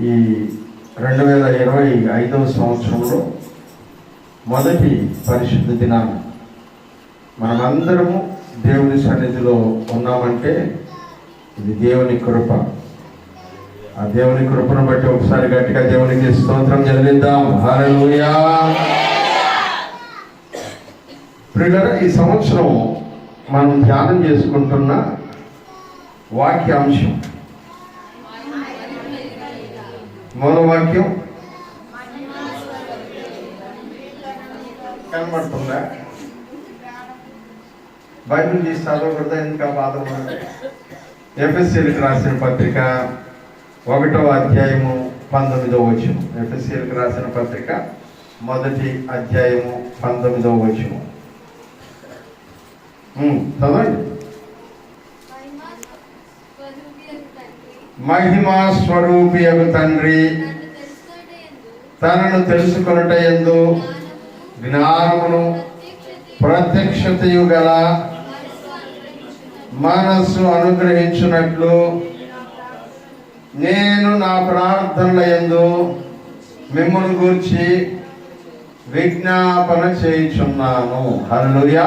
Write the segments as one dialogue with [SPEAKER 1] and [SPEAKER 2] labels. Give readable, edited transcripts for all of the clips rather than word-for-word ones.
[SPEAKER 1] ఈ 2025వ సంవత్సరంలో మొదటి పరిశుద్ధ దినాన్ని మనమందరము దేవుని సన్నిధిలో ఉన్నామంటే ఇది దేవుని కృప. ఆ దేవుని కృపను బట్టి ఒకసారి గట్టిగా దేవునికి స్తోత్రం చెల్లిద్దాం. హల్లెలూయా. ప్రియులారా, ఈ సంవత్సరం మనం ధ్యానం చేసుకుంటున్న వాక్యాంశం, మూలవాక్యం కనబడుతుందా? బైబిల్ తీసి చదవకూడదా? ఇంకా బాధపడండి. ఎఫెసీయులకు రాసిన పత్రిక 1వ అధ్యాయము 19వ వచనం. ఎఫెసీయులకు రాసిన పత్రిక 1వ అధ్యాయము 19వ వచనం చదవండి. మహిమా స్వరూపియగు తండ్రి తనను తెలుసుకొనుట యందు జ్ఞానమును ప్రత్యక్షతయు గల మనస్సు అనుగ్రహించున్నట్లు నేను నా ప్రార్థనల యందు మిమ్మల్ని గూర్చి విజ్ఞాపన చేయుచున్నాను. హల్లెలూయా.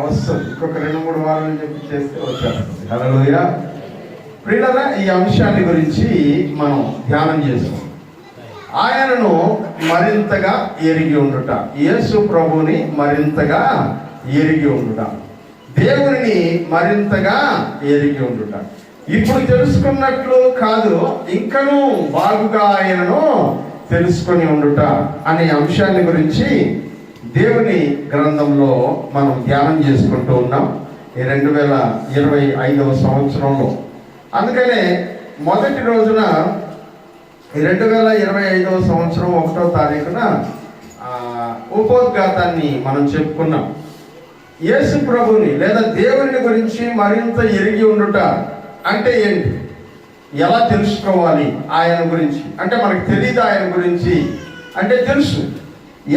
[SPEAKER 1] వస్తుంది, ఇంకొక 2-3 వారాలు చెప్పి చేస్తే వచ్చేస్తుంది. హల్లెలూయా. ప్రియులారా, ఈ అంశాన్ని గురించి మనం ధ్యానం చేస్తాం. ఆయనను మరింతగా ఎరిగి ఉండుట, యేసు ప్రభుని మరింతగా ఎరిగి ఉండుట, దేవుని మరింతగా ఎరిగి ఉండుట. ఇప్పుడు తెలుసుకున్నట్లు కాదు, ఇంకనూ బాగుగా ఆయనను తెలుసుకొని ఉండుట అనే అంశాన్ని గురించి దేవుని గ్రంథంలో మనం ధ్యానం చేసుకుంటూ ఉన్నాం ఈ 2025వ సంవత్సరంలో. అందుకనే మొదటి రోజున 2025వ సంవత్సరం 1వ తారీఖున ఉపోద్ఘాతాన్ని మనం చెప్పుకున్నాం. యేసు ప్రభుని లేదా దేవుని గురించి మరింత ఎరిగి ఉండుట అంటే ఏంటి? ఎలా తెలుసుకోవాలి ఆయన గురించి? అంటే మనకు తెలియదు ఆయన గురించి అంటే తెలుసు.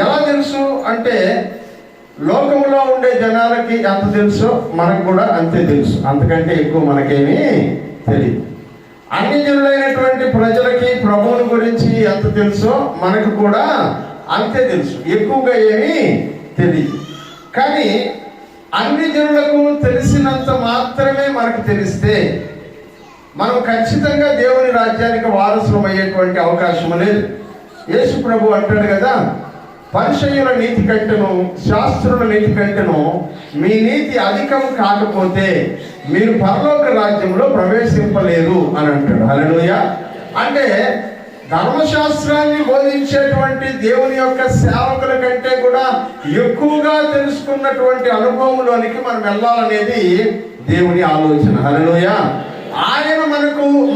[SPEAKER 1] ఎలా తెలుసు అంటే లోకంలో ఉండే జనాలకి ఎంత తెలుసో మనకు కూడా అంతే తెలుసు, అంతకంటే ఎక్కువ మనకేమీ తెలియదు. అన్ని జనులైనటువంటి ప్రజలకి ప్రభువుని గురించి ఎంత తెలుసో మనకు కూడా అంతే తెలుసు, ఎక్కువగా ఏమీ తెలియదు. కానీ అన్ని జనులకు తెలిసినంత మాత్రమే మనకు తెలిస్తే మనం ఖచ్చితంగా దేవుని రాజ్యానికి వారసులం అయ్యేటువంటి అవకాశం లేదు. యేసు ప్రభు అంటాడు కదా, పరిసయ్యుల నీతి కంటేను శాస్త్రుల నీతి కంటేను మీ నీతి అధికం కాకపోతే మీరు పరలోక రాజ్యంలో ప్రవేశింపలేరు అని అంటాడు. హల్లెలూయా. అంటే ధర్మశాస్త్రాన్ని బోధించేటువంటి దేవుని యొక్క సేవకుల కంటే కూడా ఎక్కువగా తెలుసుకున్నటువంటి అనుభవంలోనికి మనం వెళ్ళాలనేది దేవుని ఆలోచన. హల్లెలూయా. ఆయన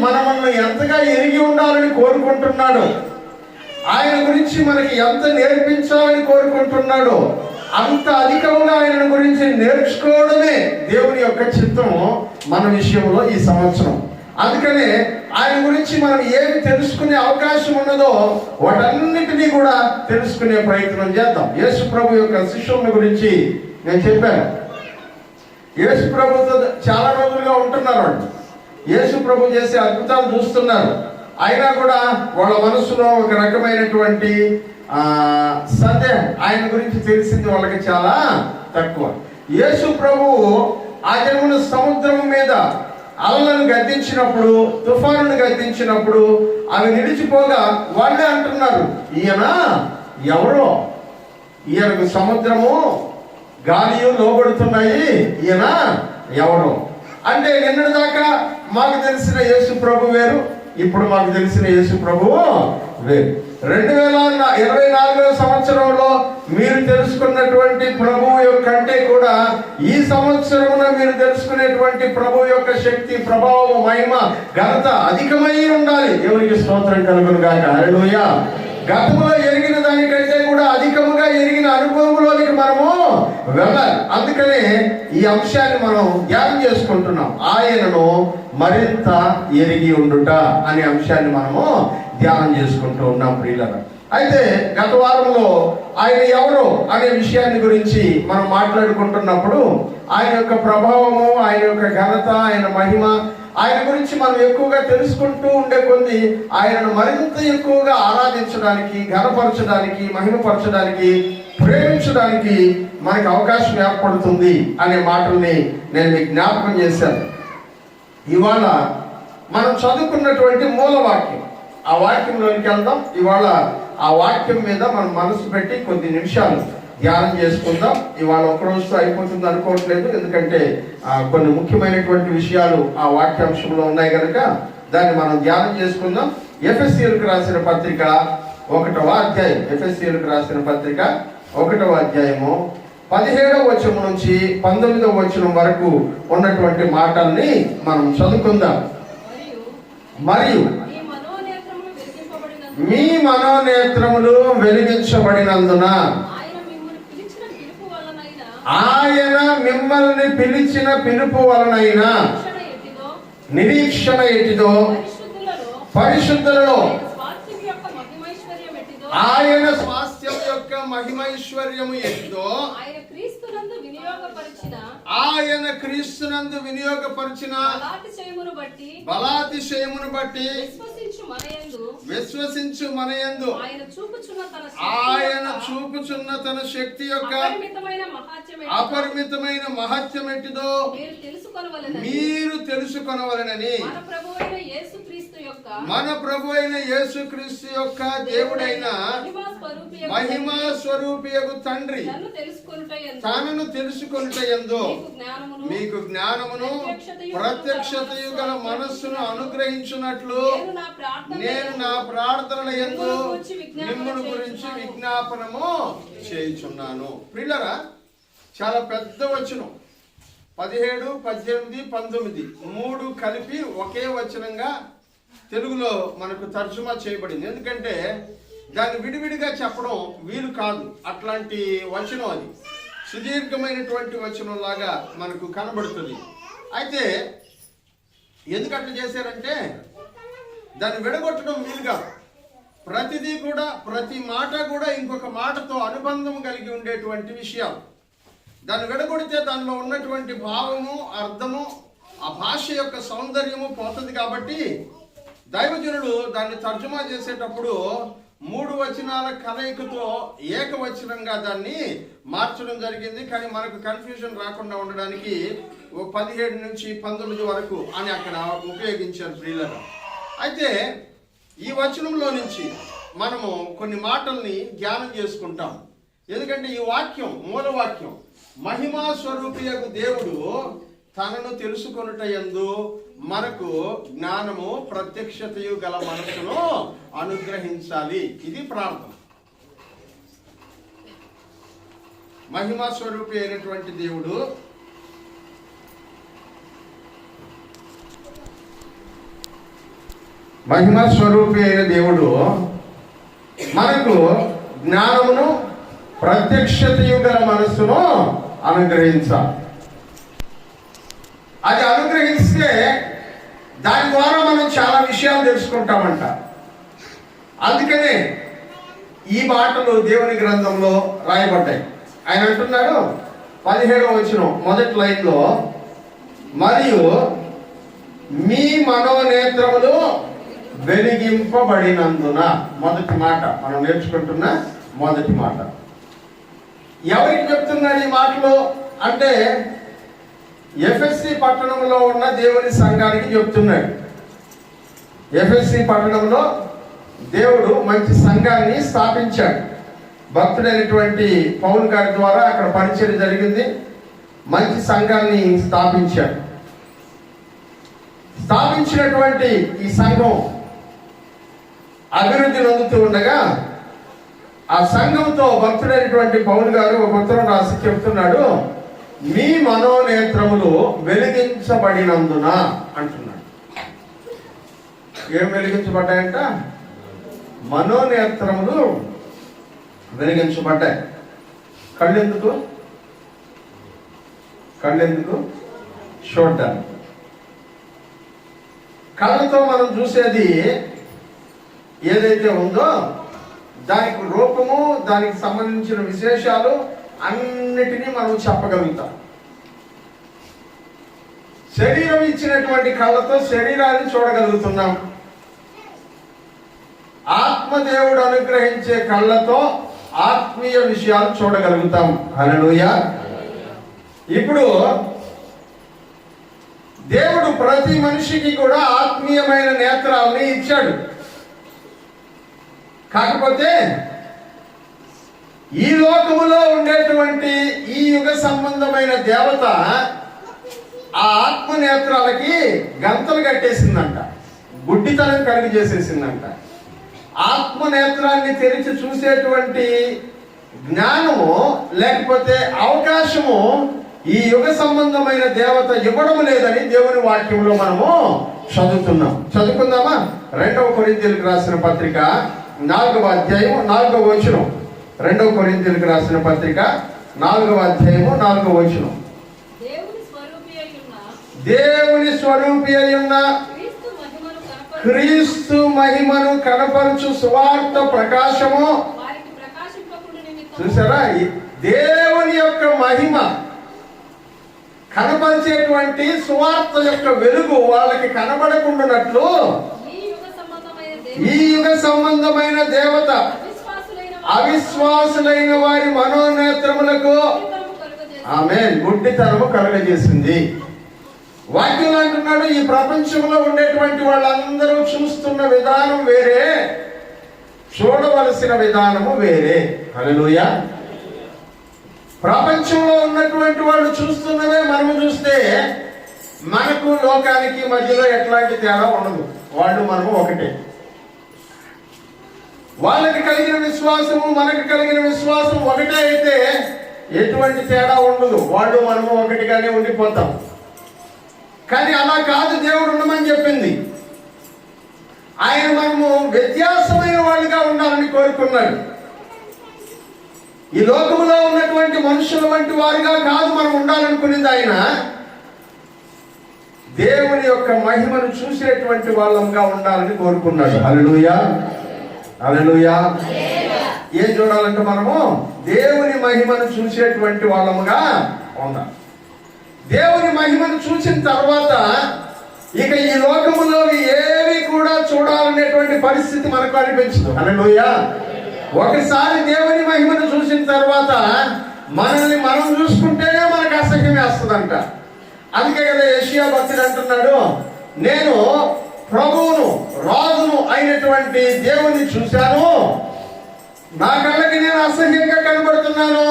[SPEAKER 1] మనల్ని ఎంతగా ఎరిగి ఉండాలని కోరుకుంటున్నాడు, ఆయన గురించి మనకి ఎంత నేర్పించాలని కోరుకుంటున్నాడో అంత అధికంగా ఆయన గురించి నేర్చుకోవడమే దేవుని యొక్క చిత్తం మన విషయంలో ఈ సంవత్సరం. అందుకనే ఆయన గురించి మనం ఏమి తెలుసుకునే అవకాశం ఉన్నదో వాటన్నిటినీ కూడా తెలుసుకునే ప్రయత్నం చేద్దాం. యేసు ప్రభు యొక్క శిష్యుల గురించి నేను చెప్పాను. యేసు ప్రభుతో చాలా రోజులుగా ఉంటున్నారు వాళ్ళు. యేసు ప్రభు చేసే అద్భుతాలు చూస్తున్నారు. అయినా కూడా వాళ్ళ మనసులో ఒక రకమైనటువంటి సందేహం, ఆయన గురించి తెలిసింది వాళ్ళకి చాలా తక్కువ. యేసు ప్రభువు ఆ జన్మను సముద్రం మీద అలలను గద్దించినప్పుడు, తుఫానును గద్దించినప్పుడు అవి నిలిచిపోగా వాళ్ళే అంటున్నారు, ఈయన ఎవరో, ఈయనకు సముద్రము గాలియు లోబడుతున్నాయి, ఈయన ఎవరో. అంటే నిన్నటి దాకా మాకు తెలిసిన యేసు ప్రభు వేరు, ఇప్పుడు మాకు తెలిసిన యేసు ప్రభువు వేరు. 2024వ సంవత్సరంలో మీరు తెలుసుకున్నటువంటి ప్రభువు యొక్క కంటే కూడా ఈ సంవత్సరమున మీరు తెలుసుకునేటువంటి ప్రభువు యొక్క శక్తి, ప్రభావం, మహిమ, ఘనత అధికమై ఉండాలి. దేవునికి స్తోత్రం కలుగును గాక. హల్లెలూయా. గతంలో ఎరిగిన దానికంటే కూడా అధికముగా ఎరిగిన అనుభవంలోనికి మనము వెళ్ళాలి. అందుకనే ఈ అంశాన్ని మనం ధ్యానం చేసుకుంటున్నాం. ఆయనను మరింత ఎరిగి ఉండుట అనే అంశాన్ని మనము ధ్యానం చేసుకుంటూ ఉన్నాం ప్రియులారా. అయితే గత వారంలో ఆయన ఎవరు అనే విషయాన్ని గురించి మనం మాట్లాడుకుంటున్నప్పుడు ఆయన యొక్క ప్రభావము, ఆయన యొక్క ఘనత, ఆయన మహిమ, ఆయన గురించి మనం ఎక్కువగా తెలుసుకుంటూ ఉండే కొద్ది ఆయనను మరింత ఎక్కువగా ఆరాధించడానికి, ఘనపరచడానికి, మహిమపరచడానికి, ప్రేమించడానికి మనకి అవకాశం ఏర్పడుతుంది అనే మాటల్ని నేను మీకు జ్ఞాపకం చేశాను. ఇవాళ మనం చదువుకున్నటువంటి మూలవాక్యం, ఆ వాక్యంలోనికి వెళ్దాం. ఇవాళ ఆ వాక్యం మీద మనం మనసు పెట్టి కొద్ది నిమిషాలు ధ్యానం చేసుకుందాం. ఇవాళ ఒక రోజుతో అయిపోతుంది అనుకోవట్లేదు, ఎందుకంటే కొన్ని ముఖ్యమైనటువంటి విషయాలు ఆ వాక్యాంశంలో ఉన్నాయి కనుక దాన్ని మనం ధ్యానం చేసుకుందాం. ఎఫెసీయులకు రాసిన పత్రిక 1వ అధ్యాయం, ఎఫెసీయులకు రాసిన పత్రిక 1వ అధ్యాయము 17వ వచనం నుంచి 19వ వచనం వరకు ఉన్నటువంటి మాటల్ని మనం చదువుకుందాం. మరియు మీ మనోనేత్రములు వెలిగించబడినందున ఆయన మిమ్మల్ని పిలిచిన పిలుపు వలనైనా నిరీక్షణ ఎటిదో, పరిశుద్ధులలో ఆయన స్వాస్థ్యం యొక్క మహిమైశ్వర్యము ఎటిదో, ఆయన క్రీస్తునందు వినియోగపరిచిన బలాతిశయమును బట్టి విశ్వసించు మనయందు ఆయన చూపుచున్న తన శక్తి యొక్క అపరిమితమైన మహత్యం ఎట్టిదో మీరు తెలుసుకొనవలెనని మన ప్రభు అయిన యేసుక్రీస్తు యొక్క దేవుడైన మహిమా స్వరూపియగు తండ్రి తనను తెలుసుకొనుటయందు మీకు జ్ఞానమును ప్రత్యక్షతయు గల మనస్సును అనుగ్రహించున్నట్లు నేను నా ప్రార్థనల యందు మిమ్మును గురించి విజ్ఞాపనము చేయుచున్నాను. ప్రియులారా, చాలా పెద్ద వచనం. 17, 18, 19 3 కలిపి ఒకే వచనంగా తెలుగులో మనకు తర్జుమా చేయబడింది. ఎందుకంటే దాన్ని విడివిడిగా చెప్పడం వీలు కాదు. అట్లాంటి వచనం అది సుదీర్ఘమైనటువంటి వచనం లాగా మనకు కనబడుతుంది. అయితే ఎందుకట్లా చేశారంటే దాన్ని విడగొట్టడం వీలుగా, ప్రతిదీ కూడా, ప్రతి మాట కూడా ఇంకొక మాటతో అనుబంధం కలిగి ఉండేటువంటి విషయాలు. దాన్ని విడగొడితే దానిలో ఉన్నటువంటి భావము, అర్థము, ఆ భాష యొక్క సౌందర్యము పోతుంది. కాబట్టి దైవజనుడు దాన్ని తర్జుమా చేసేటప్పుడు 3 వచనాల కలయికతో ఏకవచనంగా దాన్ని మార్చడం జరిగింది. కానీ మనకు కన్ఫ్యూజన్ రాకుండా ఉండడానికి 17 నుంచి 19 వరకు అని అక్కడ ఉపయోగించారు ప్రియులారా. అయితే ఈ వచనంలో నుంచి మనము కొన్ని మాటల్ని ధ్యానం చేసుకుంటాం. ఎందుకంటే ఈ వాక్యం, మూలవాక్యం, మహిమా స్వరూపియగు దేవుడు తనను తెలుసుకొనుటయందు మనకు జ్ఞానము ప్రత్యక్షతయు గల మనసును అనుగ్రహించాలి. ఇది ప్రార్థన. మహిమా స్వరూపి అయినటువంటి దేవుడు మనకు జ్ఞానమును ప్రత్యక్షతయు గల మనస్సును అనుగ్రహించాలి. అది అనుగ్రహిస్తే దాని ద్వారా మనం చాలా విషయాలు తెలుసుకుంటామంట. అందుకనే ఈ మాటలు దేవుని గ్రంథంలో రాయబడ్డాయి. ఆయన అంటున్నాడు 17వ వచనం మొదటి లైన్లో, మరియు మీ మనోనేత్రములు వెలిగింపబడినందున. మొదటి మాట మనం నేర్చుకుంటున్న మొదటి మాట. ఎవరికి చెప్తున్నాడు ఈ మాటలు అంటే ఎఫెసీ పట్టణంలో ఉన్న దేవుని సంఘానికి చెప్తున్నాడు. ఎఫెసీ పట్టణంలో దేవుడు మంచి సంఘాన్ని స్థాపించాడు. భక్తుడైనటువంటి పౌలు గారి ద్వారా అక్కడ పరిచయం జరిగింది. మంచి సంఘాన్ని స్థాపించాడు. స్థాపించినటువంటి ఈ సంఘం అభివృద్ధి నొందుతూ ఉండగా ఆ సంఘంతో భక్తుడైనటువంటి పౌలు గారు ఒక ఉత్తరం రాసి చెప్తున్నాడు, మీ మనోనేత్రములు వెలిగించబడినందున అంటున్నాడు. ఏం వెలిగించబడ్డాయంట? మనోనేత్రములు వెలిగించబడ్డాయి. కళ్ళెందుకు? చూడ్డానికి. కళ్ళతో మనం చూసేది ఏదైతే ఉందో దానికి రూపము, దానికి సంబంధించిన విశేషాలు అన్నిటినీ మనం చెప్పగలుగుతాం. శరీరం ఇచ్చినటువంటి కళ్ళతో శరీరాన్ని చూడగలుగుతున్నాం. ఆత్మదేవుడు అనుగ్రహించే కళ్ళతో ఆత్మీయ విషయాలు చూడగలుగుతాం. హల్లెలూయా. ఇప్పుడు దేవుడు ప్రతి మనిషికి కూడా ఆత్మీయమైన నేత్రాలని ఇచ్చాడు. కాకపోతే ఈ లోకములో ఉండేటువంటి ఈ యుగ సంబంధమైన దేవత ఆ ఆత్మ నేత్రాలకి గంతలు కట్టేసిందంట, గుడ్డితనం కలిగి చేసేసిందంట. ఆత్మ నేత్రాన్ని తెరిచి చూసేటువంటి జ్ఞానము లేకపోతే అవకాశము ఈ యుగ సంబంధమైన దేవత ఇవ్వడం లేదని దేవుని వాక్యంలో మనము చదువుకుందామా? 2వ కొరింథీయులకు రాసిన పత్రిక 4వ అధ్యాయం 4వ వచనం. 2వ కొరింథీయులకు రాసిన పత్రిక 4వ అధ్యాయము 4వ వచనం. దేవుని స్వరూపి అయ్యున్న క్రీస్తు మహిమను కనపరచు సువార్త ప్రకాశము. చూసారా? దేవుని యొక్క మహిమ కనపరిచేటువంటి సువార్త యొక్క వెలుగు వాళ్ళకి కనబడకుండానట్లు ఈ యుగ సంబంధమైన దేవత అవిశ్వాసులైన వారి మనోనేత్రములకు ఆమేన్ గుడ్డితనము కలుగజేసింది. వాక్యం అంటున్నాడు, ఈ ప్రపంచంలో ఉండేటువంటి వాళ్ళందరూ చూస్తున్న విధానం వేరే, చూడవలసిన విధానము వేరే. హల్లెలూయా. ప్రపంచంలో ఉన్నటువంటి వాళ్ళు చూస్తున్నదే మనము చూస్తే మనకు లోకానికి మధ్యలో ఎట్లాంటి తేడా ఉండదు. వాళ్ళు మనము ఒకటే. వాళ్ళకి కలిగిన విశ్వాసము మనకు కలిగిన విశ్వాసం ఒకటే అయితే ఎటువంటి తేడా ఉండదు. వాళ్ళు మనము ఒకటిగానే ఉండిపోతాం. కానీ అలా కాదు, దేవుడు ఉండమని చెప్పింది. ఆయన మనము వ్యత్యాసమైన వాళ్ళుగా ఉండాలని కోరుకున్నాడు. ఈ లోకములో ఉన్నటువంటి మనుషుల వంటి వారిగా కాదు మనం ఉండాలనుకునేది. ఆయన దేవుని యొక్క మహిమను చూసేటువంటి వాళ్ళంగా ఉండాలని కోరుకున్నాడు. హల్లెలూయా, హల్లెలూయా. ఏం చూడాలంటే మనము దేవుని మహిమను చూసేటువంటి వాళ్ళముగా ఉండాలి. దేవుని మహిమను చూసిన తర్వాత ఇక ఈ లోకములో ఏవి కూడా చూడాలనేటువంటి పరిస్థితి మనకు అనిపించదు. హల్లెలూయా. ఒకసారి దేవుని మహిమను చూసిన తర్వాత మనల్ని మనం చూసుకుంటేనే మనకు అసహ్యం వేస్తుందంట. అందుకే కదా యెషయా భక్తుడు అంటున్నాడు, నేను ప్రభువును రాజును అయినటువంటి దేవుని చూశాను, నా కళ్ళకి నేను అసహ్యంగా కనబడుతున్నాను,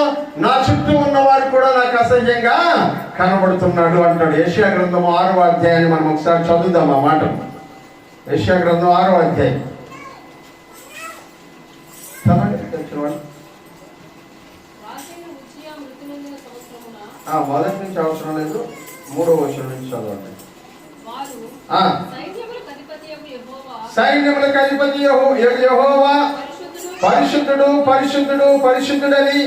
[SPEAKER 1] నా చుట్టూ ఉన్న వారు కూడా నాకు అసహ్యంగా కనబడుతున్నాడు అంటాడు. యెషయా గ్రంథం 6వ అధ్యాయాన్ని మనం ఒకసారి చదువుదాం. ఆ మాట యెషయా గ్రంథం 6వ అధ్యాయం. మొదటి నుంచి అవసరం లేదు, 3వ వచనం నుంచి చదవండి. సైన్యములకు అధిపతి యెహోవా పరిశుద్ధుడు పరిశుద్ధుడు పరిశుద్ధుడని,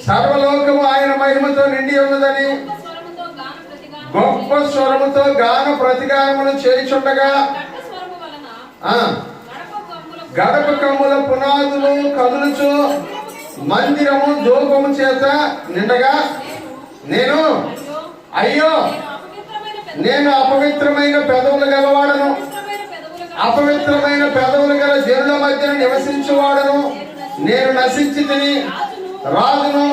[SPEAKER 1] సర్వలోకము ఆయన మహిమతో నిండి ఉన్నదని గొప్ప స్వరముతో గాన ప్రతిగానములు చేయుచుండగా గడప కమ్ముల పునాదులు కదులుచు మందిరము ధూపము చేత నిండగా నేను అయ్యో నేను అపవిత్రమైన పెదవులు గలవాడను, అపవిత్రమైన పెదవులు గల జనుల మధ్య నివసించువాడను, నేను నశించి తిని రాజును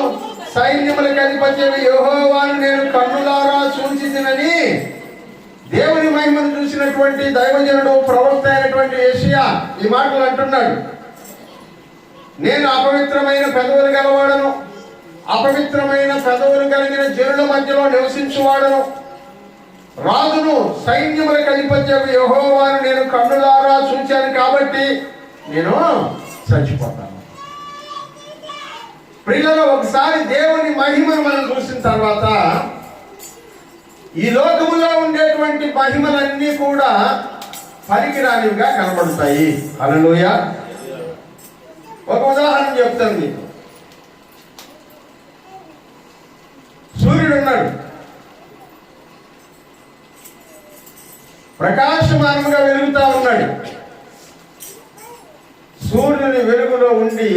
[SPEAKER 1] సైన్యములకు అధిపతి యెహోవాను నేను కన్నులారా చూచి తినని దేవుని మహిమను చూసినటువంటి దైవజనుడు ప్రవక్త అయినటువంటి యెషయా ఈ మాటలు అంటున్నాడు. నేను అపవిత్రమైన పెదవులు గలవాడను, అపవిత్రమైన పెదవులు కలిగిన జనుల మధ్యలో నివసించువాడను, రాజును సైన్యములకు అధిపతి యెహోవాను నేను కన్నులారా చూచాను కాబట్టి నేను చచ్చిపోతాను. ప్రియులారా, ఒకసారి దేవుని మహిమను మనం చూసిన తర్వాత ఈ లోకములో ఉండేటువంటి మహిమలన్నీ కూడా పనికిరానివిగా కనబడతాయి. హల్లెలూయా. ఒక ఉదాహరణ చెప్తాను మీకు. సూర్యుడు ఉన్నాడు, ప్రకాశమానంగా వెలుగుతా ఉన్నాడు. సూర్యుని వెలుగులో ఉండి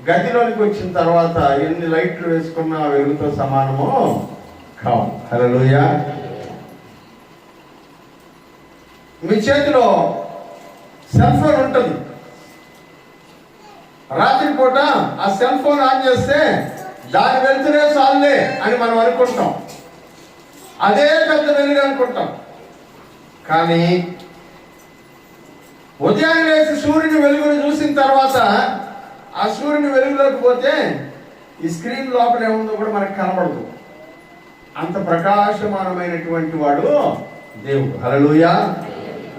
[SPEAKER 1] గదిలోనికి వచ్చిన తర్వాత ఎన్ని లైట్లు వేసుకున్నా వెలుగుతో సమానమో కావు. హల్లెలూయా. మీ చేతిలో సెల్ ఫోన్ ఉంటుంది. రాత్రి పూట ఆ సెల్ ఫోన్ ఆన్ చేస్తే దాని వెళ్తూనే చాలులే అని మనం అనుకుంటాం. అదే పెద్ద వెలుగు అనుకుంటాం. కానీ ఉదయం లేచి సూర్యుని వెలుగును చూసిన తర్వాత ఆ సూర్యుని వెలుగులోకి పోతే ఈ స్క్రీన్ లోపల ఏముందో కూడా మనకు కనబడదు. అంత ప్రకాశమానమైనటువంటి వాడు దేవుడు. హల్లెలూయా.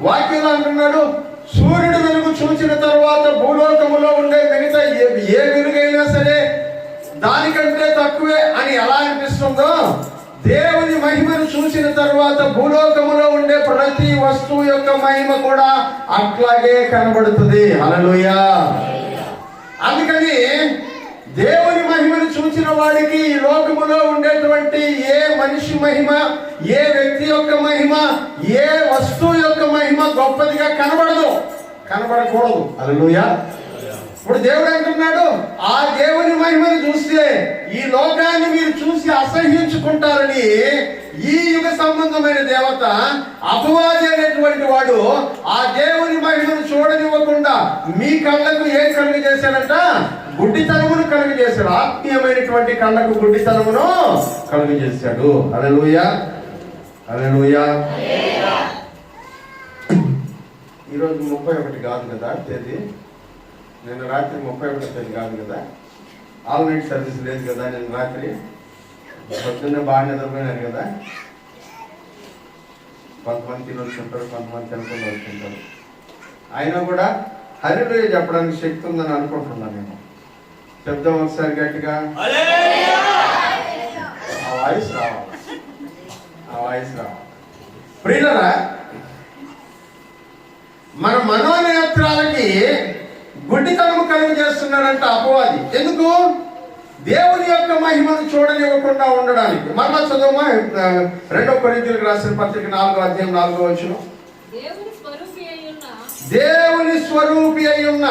[SPEAKER 1] వాక్యంలో అంటున్నాడు, సూర్యుడు వెలుగు చూసిన తర్వాత భూలోకములో ఉండే మిగతా ఏ వెలుగైనా సరే దానికంటే తక్కువే అని ఎలా అనిపిస్తుందో, దేవుని మహిమను చూసిన తర్వాత భూలోకములో ఉండే ప్రతి వస్తువు యొక్క మహిమ కూడా అట్లాగే కనబడుతుంది. హల్లెలూయా. అందుకని దేవుని మహిమను చూసిన వాడికి ఈ లోకములో ఉండేటువంటి ఏ మనిషి మహిమ, ఏ వ్యక్తి యొక్క మహిమ, ఏ వస్తువు యొక్క మహిమ గొప్పదిగా కనబడకూడదు. హల్లెలూయా. ఇప్పుడు దేవుడు అంటున్నాడు, ఆ దేవుని మహిమను చూస్తే ఈ లోకాన్ని మీరు చూసి అసహ్యించుకుంటారని ఈ యుగ సంబంధమైన దేవత అపవాది అనేటువంటి వాడు ఆ దేవుని మహిమను చూడనివ్వకుండా మీ కళ్ళకు ఏం కలుగు చేశాడంట? గుడ్డితనమును కలుగు చేశాడు. ఆత్మీయమైనటువంటి కళ్ళకు గుడ్డితనమును కలుగు చేశాడు. హల్లెలూయా. హల్లెలూయా. ఈరోజు 31 కాదు కదా తేదీ, నిన్న రాత్రి 31 తేదీ కాదు కదా, ఆల్ నైట్ సర్వీస్ లేదు కదా. నిన్న రాత్రి పొద్దున్నే బాగా నిద్రపోయినారు కదా. కొంతమంది తినొచ్చుంటారు, కొంతమంది తినకుండా వచ్చుంటారు. అయినా కూడా హల్లెలూయా చెప్పడానికి శక్తి ఉందని అనుకుంటున్నాను నేను. చెప్దాం ఒకసారి గట్టిగా. ఆ వాయిస్ రావాలి. ప్రియులారా, మన మనోనేత్రాలకి గుడ్డితనము కలుగు చేస్తున్నాడంట అపవాది. ఎందుకు? దేవుని యొక్క మహిమను చూడనివ్వకుండా ఉండడానికి. మరలా చదువుమా 2 కొరింథీయులకు రాసిన పత్రిక 4వ అధ్యాయం 4వ వచనం. దేవుని స్వరూపి అయి ఉన్న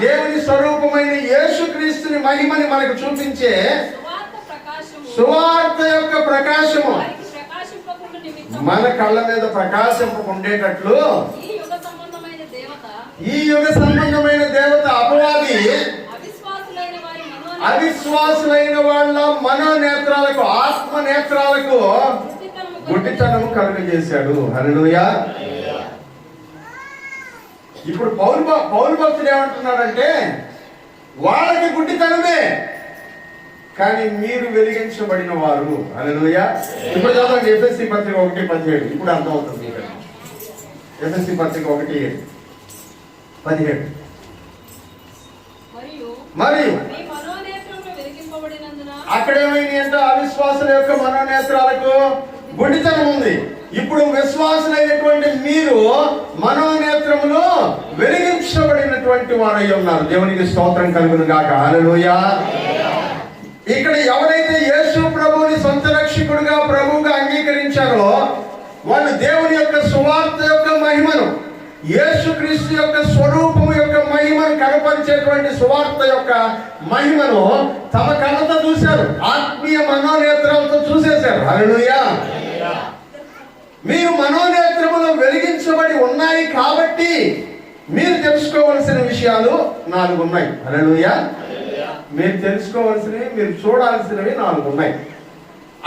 [SPEAKER 1] దేవుని స్వరూపమైన యేసుక్రీస్తుని మహిమని మనకు చూపించే సువార్త యొక్క ప్రకాశము మన కళ్ళ మీద ప్రకాశింపకుండేటట్లు ఈ యుగ సంబంధమైన దేవత అపవాది అవిశ్వాసులైన వాళ్ళ మనోనేత్రాలకు, ఆత్మ నేత్రాలకు గుడ్డితనము కలుగజేశాడు. హల్లెలూయా. ఇప్పుడు పౌలు భక్తుడు ఏమంటున్నాడంటే, వాళ్ళకి గుడ్డితనమే కానీ మీరు వెలిగించబడిన వారు. హల్లెలూయా. ఇప్పుడు చదవండి ఎఫెసీ పత్రిక 1:17. ఇప్పుడు అర్థమవుతుంది. ఎఫెసీ పత్రిక 1:17. మరియు అక్కడేమైంది అంటే అవిశ్వాసుల యొక్క మనోనేత్రాలకు గుడ్డితనం ఉంది. ఇప్పుడు విశ్వాసులైనటువంటి మీరు మనోనేత్రములు వెలిగించబడినటువంటి వారై ఉన్నారు. దేవునికి స్తోత్రం కలుగును గాక. హల్లెలూయా. ఇక్కడ ఎవరైతే యేసు ప్రభువుని సొంత రక్షకుడుగా ప్రభువుగా అంగీకరించారో వాళ్ళు దేవుని యొక్క సువార్త యొక్క మహిమను, యేసుక్రీస్తు యొక్క స్వరూపము యొక్క మహిమను కనపరిచేటువంటి సువార్త యొక్క మహిమను తమ కళ్ళతో చూశారు, ఆత్మీయ మనోనేత్రాలతో చూసేశారు. హల్లెలూయా. మీరు మనోనేత్రములు వెలిగించబడి ఉన్నాయి కాబట్టి మీరు తెలుసుకోవలసిన విషయాలు 4 ఉన్నాయి. హల్లెలూయా. మీరు తెలుసుకోవాల్సినవి, మీరు చూడాల్సినవి 4 ఉన్నాయి.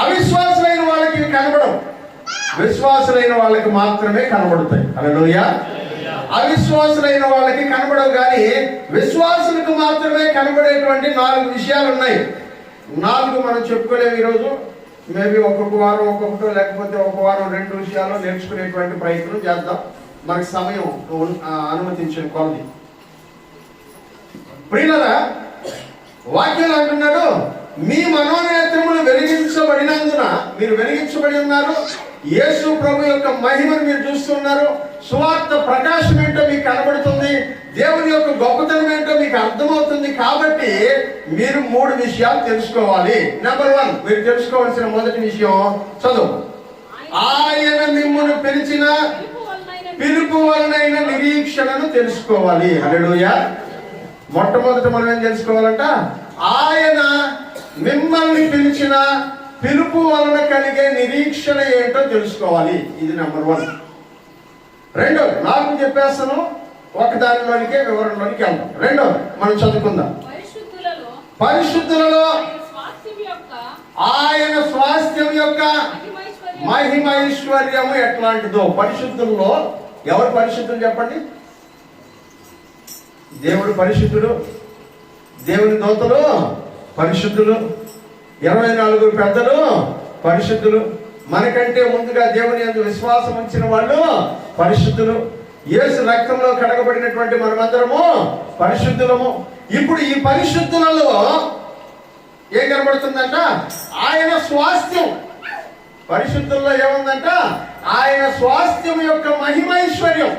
[SPEAKER 1] అవిశ్వాసులైన వాళ్ళకి ఇవి కనబడవు, విశ్వాసులైన వాళ్ళకి మాత్రమే కనబడతాయి. హల్లెలూయా. అవిశ్వాసులైన వాళ్ళకి కనబడవు, కానీ విశ్వాసులకు మాత్రమే కనబడేటువంటి 4 విషయాలు ఉన్నాయి. 4 మనం చెప్పుకోలేము ఈరోజు. మేబీ ఒక్కొక్క వారం ఒక్కొక్కటో, లేకపోతే ఒక వారం 2 విషయాలు నేర్చుకునేటువంటి ప్రయత్నం చేద్దాం, మనకి సమయం అనుమతించిన కొలది. ప్రియులారా, వాక్యాలు అంటున్నాడు, మీ మనోనేత్రములు వెలిగించబడినందున, మీరు వెలిగించబడి ఉన్నారు, యేసు ప్రభు యొక్క మహిమను మీరు చూస్తున్నారు, సువార్త ప్రకాశం ఏంటో మీకు కనబడుతుంది, దేవుని యొక్క గొప్పతనం ఏంటో మీకు అర్థమవుతుంది. కాబట్టి మీరు 3 విషయాలు తెలుసుకోవాలి. నెంబర్ 1, మీరు తెలుసుకోవాల్సిన మొదటి విషయం చదువు. ఆయన మిమ్మును పిలిచిన పిలుపు వలనైన నిరీక్షణను తెలుసుకోవాలి. హల్లెలూయా. మొట్టమొదట మనం ఏం తెలుసుకోవాలంట? ఆయన మిమ్మల్ని పిలిచిన పిలుపు వలన కలిగే నిరీక్షణ ఏంటో తెలుసుకోవాలి. ఇది నెంబర్ 1. రెండోది నాకు చెప్పేస్తాను, ఒక దానిలోనికే వివరంలోనికి వెళ్దాం. రెండోది మనం చదువుకుందాం. పరిశుద్ధులలో ఆయన స్వాస్థ్యం యొక్క మహిమైశ్వర్యము ఎట్లాంటిదో. పరిశుద్ధుల్లో ఎవరు పరిశుద్ధులు చెప్పండి? దేవుడు పరిశుద్ధుడు, దేవుని దూతలు పరిశుద్ధులు, 24 పెద్దలు పరిశుద్ధులు, మనకంటే ముందుగా దేవుని యందు విశ్వాసం ఉంచిన వాళ్ళు పరిశుద్ధులు, యేసు రక్తంలో కడగబడినటువంటి మనమందరము పరిశుద్ధులము. ఇప్పుడు ఈ పరిశుద్ధులలో ఏం కనబడుతుందంట? ఆయన స్వాస్థ్యం. పరిశుద్ధుల్లో ఏముందంట? ఆయన స్వాస్థ్యం యొక్క మహిమైశ్వర్యం.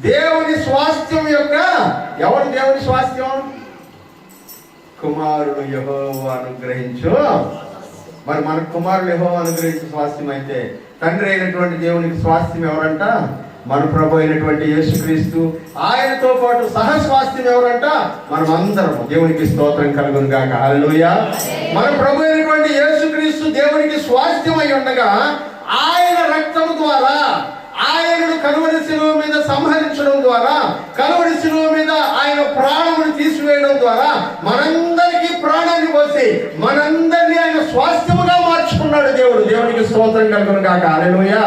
[SPEAKER 1] దేవుని స్వాస్థ్యం యొక్క, ఎవరు దేవుని స్వాస్థ్యం? కుమారుడు యెహోవా అనుగ్రహించు. మరి మన కుమారుడు యెహోవా అనుగ్రహించు స్వాస్థ్యం అయితే, తండ్రి అయినటువంటి దేవునికి స్వాస్థ్యం ఎవరంట? మన ప్రభు అయినటువంటి యేసుక్రీస్తు. ఆయనతో పాటు సహస్వాస్థ్యం ఎవరంట? మనమందరం. దేవునికి స్తోత్రం కలుగును గాక. హల్లెలూయా. మన ప్రభు అయినటువంటి యేసుక్రీస్తు దేవునికి స్వాస్థ్యం అయి ఉండగా, ఆయన రక్తము ద్వారా, ఆయనను కలువరి శిలువ మీద సంహరించడం ద్వారా, కలువరి శిలువ మీద ఆయన ప్రాణమును తీసివేయడం ద్వారా మనందరికీ ప్రాణాన్ని పోసి మనందరినీ ఆయన స్వాస్థ్యముగా మార్చుకున్నాడు దేవుడు. దేవునికి స్తోత్రం కలుగును గాక. హల్లెలూయా.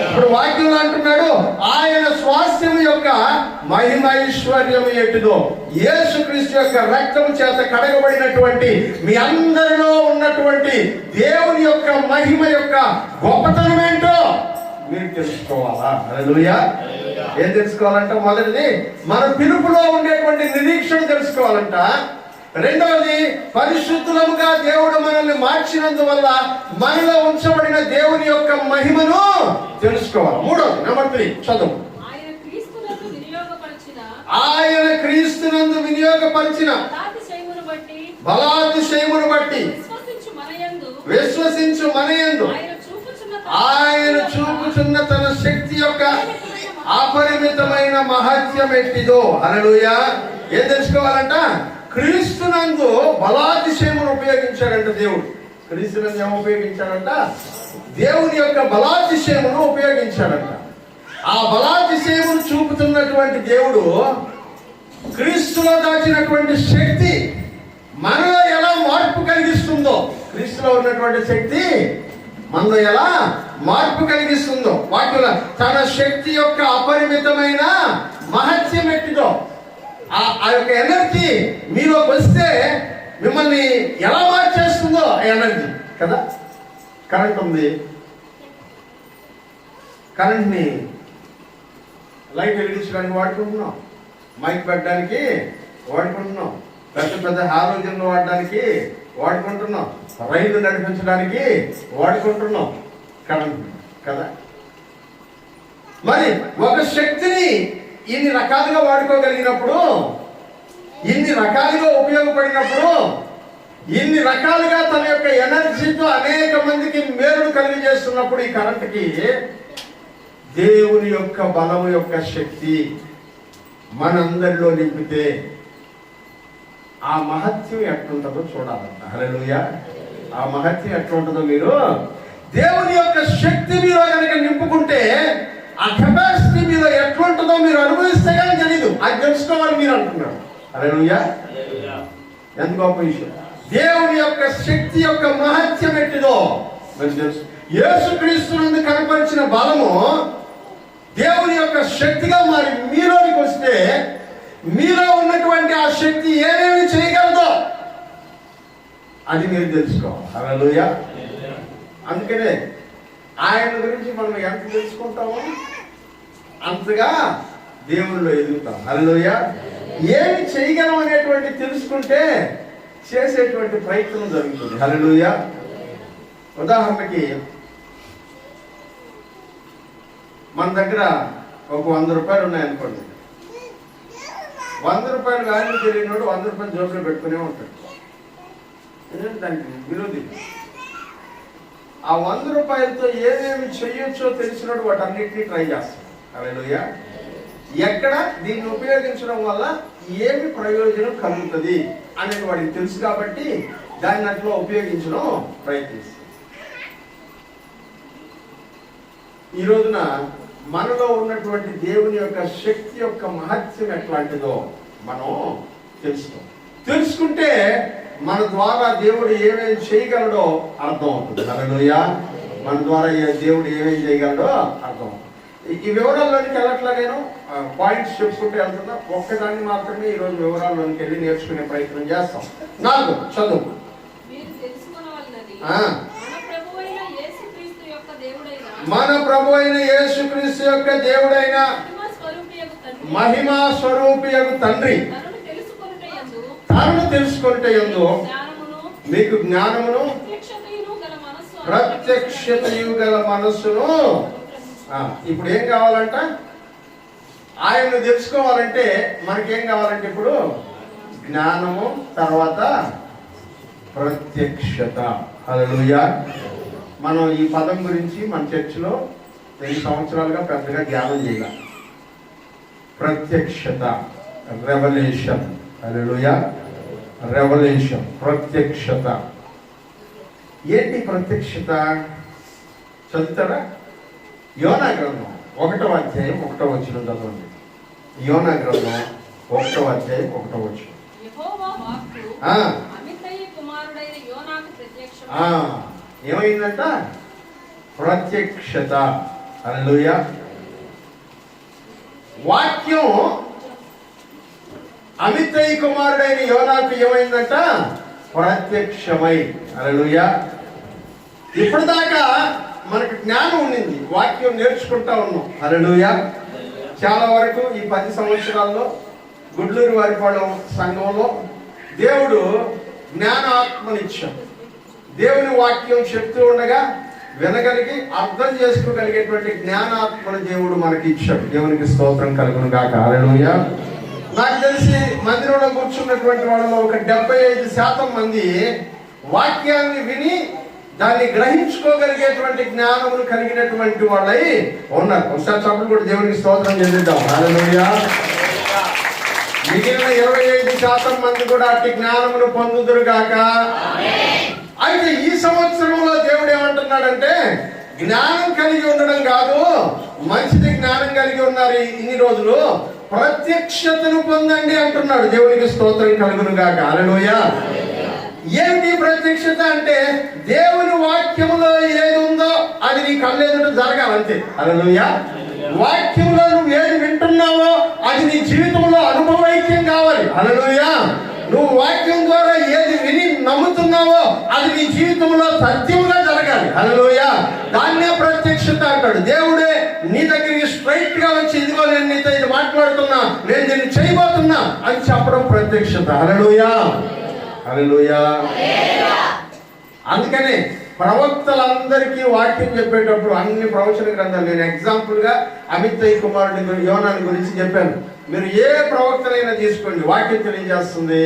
[SPEAKER 1] ఇప్పుడు వాక్యంలో అంటున్నాడు, ఆయన స్వాస్థ్యం యొక్క మహిమైశ్వర్యం ఎట్టిదో, యేసుక్రీస్తు యొక్క రక్తము చేత కడగబడినటువంటి మీ అందరిలో ఉన్నటువంటి దేవుని యొక్క మహిమ యొక్క గొప్పతనం ఏంటో మీరు తెలుసుకోవాలా? హల్లెలూయా. ఏం తెలుసుకోవాలంట? మొదటిది మన పిలుపులో ఉండేటువంటి నిరీక్షణ తెలుసుకోవాలంట. రెండవది పరిశుద్ధులముగా దేవుడు మనల్ని మార్చినందువల్ల మనలో ఉంచబడిన దేవుని యొక్క మహిమను తెలుసుకోవాలి. మూడవది నెంబర్ 3 చదువు. ఆయన క్రీస్తునందు వినియోగపరిచిన బలాతిశయమును బట్టి విశ్వసించు మనయందు ఆయన చూపుచున్న తన శక్తి యొక్క అపరిమితమైన మహత్యం ఎట్టిదో. హల్లెలూయా. ఏం తెలుసుకోవాలంట? క్రీస్తునందు బలాతిశయమును ఉపయోగించాడంట దేవుడు. క్రీస్తునందు ఏమో ఉపయోగించాడంట? దేవుని యొక్క బలాతిశయమును ఉపయోగించాడంట. ఆ బలాతిశయమును చూపుతున్నటువంటి దేవుడు క్రీస్తులో దాచినటువంటి శక్తి మనలో ఎలా మార్పు కలిగిస్తుందో, క్రీస్తులో ఉన్నటువంటి శక్తి మనలో ఎలా మార్పు కలిగిస్తుందో, వాటిలో తన శక్తి యొక్క అపరిమితమైన మహత్యం ఎట్టిదో, ఆ యొక్క ఎనర్జీ మీలోకి వస్తే మిమ్మల్ని ఎలా మార్చేస్తుందో ఆ ఎనర్జీ కదా. కరెంట్ ఉంది, కరెంట్ని లైట్ వెలిగించడానికి వాడుకుంటున్నాం, మైక్ పెట్టడానికి వాడుకుంటున్నాం, పెద్ద పెద్ద హాలోజన్లు వాడడానికి వాడుకుంటున్నాం, రైలు నడిపించడానికి వాడుకుంటున్నాం కరెంట్ కదా. మరి ఒక శక్తిని ఇన్ని రకాలుగా వాడుకోగలిగినప్పుడు, ఇన్ని రకాలుగా ఉపయోగపడినప్పుడు, ఇన్ని రకాలుగా తన యొక్క ఎనర్జీతో అనేక మందికి మేలు కలిగజేస్తున్నప్పుడు ఈ కరెంట్కి దేవుని యొక్క బలము యొక్క శక్తి మనందరిలో నింపితే ఆ మహత్యం ఎట్లుంటుందో చూడాలంట. హల్లెలూయా. ఆ మహత్యం ఎట్లుంటుందో మీరు దేవుని యొక్క శక్తి మీలో కనుక నింపుకుంటే ఆ కెపాసిటీ మీలో ఎట్లుంటుందో మీరు అనుభవిస్తే కానీ తెలీదు. అది తెలుసుకోవాలి మీరు అంటున్నారు. హల్లెలూయా. ఎంత గొప్ప విషయం. దేవుని యొక్క శక్తి యొక్క మహత్యం ఎట్టిదో మరి తెలుసు. యేసుక్రీస్తునందు కనపరిచిన బలము దేవుని యొక్క శక్తిగా మారి మీలోనికి వస్తే మీలో ఉన్నటువంటి ఆ శక్తి ఏమేమి చేయగలదో అది మీరు తెలుసుకోవాలి. హల్లెలూయా. అందుకనే ఆయన గురించి మనం ఎంత తెలుసుకుంటామో అంతగా దేవునిలో ఎదుగుతాం. హల్లెలూయా. ఏమి చేయగలం అనేటువంటి తెలుసుకుంటే చేసేటువంటి ప్రయత్నం జరుగుతుంది. హల్లెలూయా. ఉదాహరణకి మన దగ్గర ఒక 100 రూపాయలు ఉన్నాయనుకోండి. 100 రూపాయలు వాల్యూ తెలియనివాడు 100 రూపాయలు జోబులో పెట్టుకునే ఉంటాడు. దానికి విరోధి. ఆ 100 రూపాయలతో ఏమేమి చేయొచ్చో తెలిసినోడు వాటన్నిటినీ ట్రై చేస్తాడు. హల్లెలూయా. ఎక్కడ దీన్ని ఉపయోగించడం వల్ల ఏమి ప్రయోజనం కలుగుతుంది అనేది వాడికి తెలుసు కాబట్టి దాన్ని అట్లా ఉపయోగించడం ప్రయత్నిస్తాం. ఈ రోజున మనలో ఉన్నటువంటి దేవుని యొక్క శక్తి యొక్క మహత్యం ఎట్లాంటిదో మనం తెలుసుకుంటే మన ద్వారా దేవుడు ఏమేమి చేయగలడో అర్థం అవుతుంది. హల్లెలూయా. మన ద్వారా దేవుడు ఏమేమి చేయగలడో అర్థం అవుతుంది. ఈ వివరాల్లోనికి వెళ్ళట్లా, నేను పాయింట్స్ చెప్పుకుంటూ వెళ్తున్నా. ఒక్కదాన్ని మాత్రమే ఈరోజు వివరాల్లోనికి వెళ్ళి నేర్చుకునే ప్రయత్నం చేస్తాం. నాకు చదువు మన ప్రభు అయిన యేసుక్రీస్తు యొక్క దేవుడైన మహిమా స్వరూపియగు తండ్రి తనను తెలుసుకొనుట యందు మీకు జ్ఞానమును ప్రత్యక్షతయు గల మనస్సును. ఇప్పుడు ఏం కావాలంట? ఆయన్ను తెలుసుకోవాలంటే మనకేం కావాలంటే ఇప్పుడు జ్ఞానము, తర్వాత ప్రత్యక్షత. హల్లెలూయా. మనం ఈ పదం గురించి మన చర్చిలో 2 సంవత్సరాలుగా పెద్దగా ధ్యానం చేయాలి. ప్రత్యక్షత, రెవల్యూషన్. హల్లెలూయా. రెవల్యూషన్, ప్రత్యక్షత. ఏంటి ప్రత్యక్షత? చదువుతారా? యోనా గ్రంథం 1వ అధ్యాయం 1వ వచనం చదవండి. యోనా గ్రంథం 1వ అధ్యాయం 1వ వచనం. ఏమైందంట? ప్రత్యక్షత. హల్లెలూయా. వాక్యం అమితయ్య కుమారుడైన యోనాకు ఏమైందంట? ప్రత్యక్షమై. హల్లెలూయా. ఇప్పటిదాకా మనకు జ్ఞానం ఉండింది, వాక్యం నేర్చుకుంటా ఉన్నాం. హల్లెలూయా. చాలా వరకు ఈ 10 సంవత్సరాల్లో గుడ్లూరు వారిపాలెం సంఘంలో దేవుడు జ్ఞానాత్మనిచ్చాడు. దేవుని వాక్యం చెప్తూ ఉండగా వినగలిగి అర్థం చేసుకోగలిగేటువంటి జ్ఞానాత్మను దేవుడు మనకి ఇచ్చాడు. దేవునికి స్తోత్రం కలుగును గాక. హల్లెలూయా. నాకు తెలిసి మందిరంలో కూర్చున్నటువంటి వాళ్ళలో ఒక 75% మంది వాక్యాన్ని విని దాన్ని గ్రహించుకోగలిగేటువంటి జ్ఞానమును కలిగినటువంటి వాళ్ళై ఉన్నారు. ఒకసారి చప్పుడు కూడా దేవునికి స్తోత్రం చెల్లిద్దాం. హల్లెలూయా. మిగిలిన 25% మంది కూడా అట్టి జ్ఞానమును పొందుదురు గాక. అయితే ఈ సంవత్సరంలో దేవుడు ఏమంటున్నాడంటే, జ్ఞానం కలిగి ఉండడం కాదు, మంచిది జ్ఞానం కలిగి ఉన్నారు ఇన్ని రోజులు, ప్రత్యక్షతను పొందండి అంటున్నాడు. దేవునికి స్తోత్రం కలుగును గాక. హల్లెలూయా. ఏమిటి ప్రత్యక్షత అంటే, దేవుని వాక్యములో ఏది ఉందో అది నీ కళ్ళెదుట జరగాలంతే. హల్లెలూయా. వాక్యంలో నువ్వు ఏది వింటున్నావో అది నీ జీవితంలో అనుభవైక్యం కావాలి. హల్లెలూయా. నువ్వు వాక్యం ద్వారా ఏది విని నమ్ముతున్నావో అది నీ జీవితంలో సత్యముగా జరగాలి. హల్లెలూయా. దాన్నే ప్రత్యక్షత అంటాడు. దేవుడే నీ దగ్గరికి స్ట్రైట్ గా వచ్చి, ఇదిగో నేను నీతో ఇది మాట్లాడుతున్నా, నేను దీన్ని చేయబోతున్నా అని చెప్పడం ప్రత్యక్షత. హల్లెలూయా. హల్లెలూయా. అందుకనే ప్రవక్తలందరికీ వాక్యం చెప్పేటప్పుడు అన్ని ప్రవచన గ్రంథాలు, నేను ఎగ్జాంపుల్ గా అమితయ్య కుమారుడి యోనాని గురించి చెప్పాను. మీరు ఏ ప్రవక్తనైనా తీసుకోండి, వాక్యం తెలియజేస్తుంది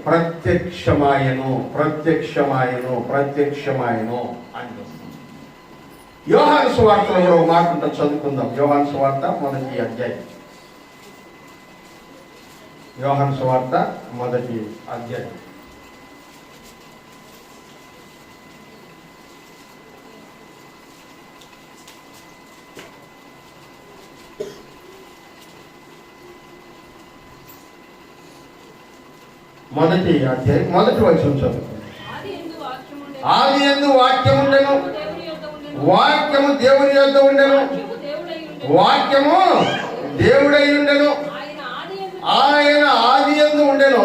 [SPEAKER 1] ప్రత్యక్షమాయను, ప్రత్యక్షమాయను, ప్రత్యక్షమాయను అని వస్తుంది. యోహాను సువార్తలో కూడా ఒక మాట ఉంటుంది, చదువుకుందాం. యోహాను సువార్త 1వ అధ్యాయం. యోహాను సువార్త 1వ అధ్యాయం. మొదటి అధ్యాయం 1వ వచనం చదువుకుందాం. ఆది యందు వాక్యం ఉండెను, వాక్యము దేవుని యొద్ద ఉండెను, వాక్యము దేవుడై ఉండెను, ఆయన ఆది యందు ఉండెను,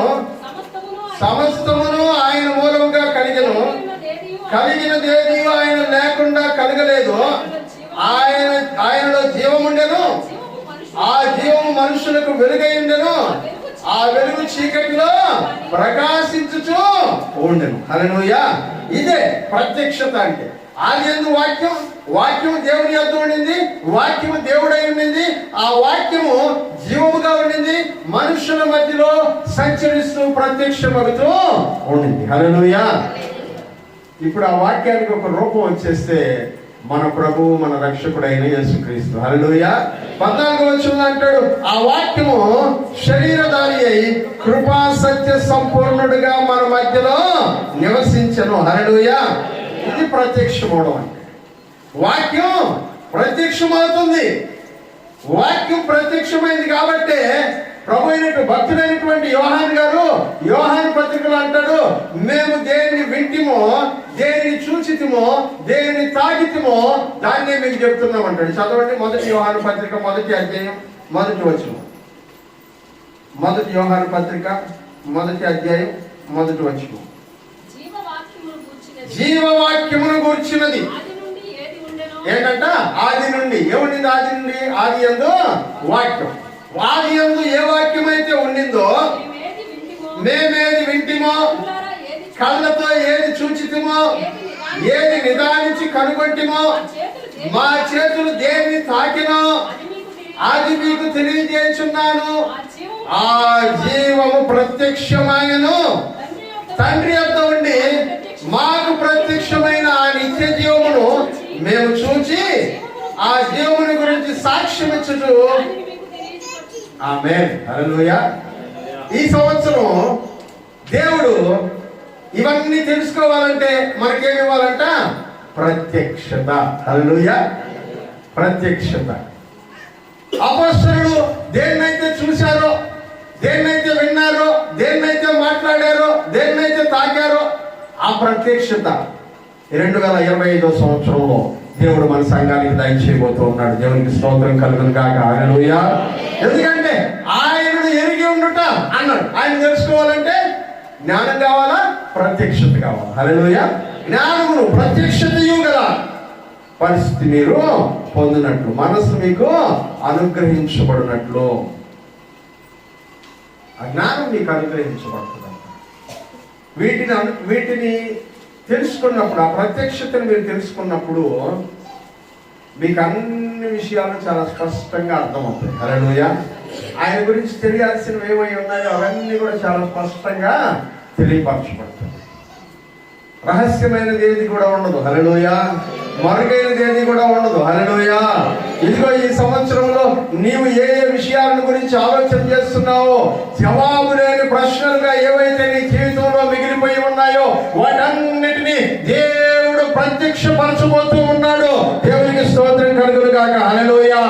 [SPEAKER 1] సమస్తమును ఆయన మూలముగా కలిగెను, కలిగినదేది ఆయన లేకుండా కలగలేదు. ఆయనలో జీవముండెను, ఆ జీవము మనుషులకు వెలుగై ఉండెను, ఆ వెలుగు చీకటిలో ప్రకాశించుచు ఉండెను. హల్లెలూయా. ఇదే ప్రత్యక్షత అంటే. ఆది యందు వాక్యం, వాక్యము దేవుని యొద్ద ఉండింది, వాక్యము దేవుడై ఉండింది, ఆ వాక్యము జీవముగా ఉండింది, మనుషుల మధ్యలో సంచరిస్తూ ప్రత్యక్షమవుతూ ఉండింది. హల్లెలూయా. ఇప్పుడు ఆ వాక్యానికి ఒక రూపం వచ్చేస్తే మన ప్రభువు మన రక్షకుడైన యేసుక్రీస్తు. హల్లెలూయా. 14వ వచనంలో అంటాడు, ఆ వాక్యము శరీరధారి అయి కృపా సత్య సంపూర్ణుడిగా మన మధ్యలో నివసించెను. హల్లెలూయా. ఇది ప్రత్యక్షమవడం అంటే. వాక్యం ప్రత్యక్షమవుతుంది. వాక్యం ప్రత్యక్షమైంది కాబట్టి ప్రభు అయినట్టు భక్తుడైనటువంటి యోహాన్ గారు యోహాను పత్రికలో అంటాడు, మేము దేనిని వింటిమో, దేనిని చూచితిమో, దేనిని తాగితిమో దాన్నే మీకు చెప్తున్నాం అంటాడు. చదవండి, 1 యోహాను పత్రిక 1వ అధ్యాయం 1వ వచనం. 1 యోహాను పత్రిక 1వ అధ్యాయం 1వ వచనం. జీవవాక్యమును గూర్చినది ఏంటంట? ఆది నుండి. ఏముండింది ఆది నుండి? ఆది యందు వాక్యం. ఆది యందు ఏ వాక్యం అయితే ఉండిందో, మేమేది వింటిమో, కళ్ళతో ఏది చూచితిమో, ఏది నిదానించి కనుగొట్టిమో, మా చేతులు దేన్ని తాకినో అది మీకు తెలియజేస్తున్నాను. ఆ జీవము ప్రత్యక్షమాయను తండ్రి యొద్ద ఉండి మాకు ప్రత్యక్షమైన ఆ నిత్య జీవమును మేము చూచి ఆ జీవముని గురించి సాక్ష్యం ఇచ్చుచు. ఆమేన్. హల్లెలూయా. ఈ సంవత్సరం దేవుడు ఇవన్నీ తెలుసుకోవాలంటే మనకేమి ఇవ్వాలంట? ప్రత్యక్షత. హల్లెలూయా. ప్రత్యక్షత. అపొస్తలులు దేన్నైతే చూశారో, దేన్నైతే విన్నారో, దేన్నైతే మాట్లాడారో, దేన్నైతే తాకారో ఆ ప్రత్యక్షత 2025వ సంవత్సరంలో దేవుడు మన సంఘానికి దయచేయబోతూ ఉన్నాడు. దేవునికి స్తోత్రం కలుగును గాక. హల్లెలూయా. ఎందుకంటే ఆయనను ఎరిగి ఉండుట అన్నాడు. ఆయన తెలుసుకోవాలంటే జ్ఞానం కావాలా? ప్రత్యక్షత కావాలి. హల్లెలూయా. జ్ఞానమును ప్రత్యక్షతయు గల పరిస్థితి మీరు పొందినట్లు, మనస్సు మీకు అనుగ్రహించబడినట్లు, ఆ జ్ఞానం మీకు అనుగ్రహించబడుతుంది. వీటిని తెలుసుకున్నప్పుడు, ఆ ప్రత్యక్షతను మీరు తెలుసుకున్నప్పుడు మీకు అన్ని విషయాలు చాలా స్పష్టంగా అర్థమవుతాయి. హల్లెలూయా. ఆయన గురించి తెలియాల్సినవి ఏమై ఉన్నాయో అవన్నీ కూడా చాలా స్పష్టంగా తెలియపరచబడుతుంది. రహస్యమైనది ఏది కూడా ఉండదు. హల్లెలూయా. మరుగైనది ఏది కూడా ఉండదు. హల్లెలూయా. ఇదిగో ఈ సంవత్సరంలో నీవు ఏ ఏ విషయాల గురించి ఆలోచన చేస్తున్నావో, జవాబు లేని ప్రశ్నలుగా ఏవైతే నీ జీవితంలో మిగిలిపోయి ఉన్నాయో వాటన్నిటినీ దేవుడు ప్రత్యక్షపరచబోతూ ఉన్నాడు. దేవునికి స్తోత్రం కలుగును గాక. హల్లెలూయా.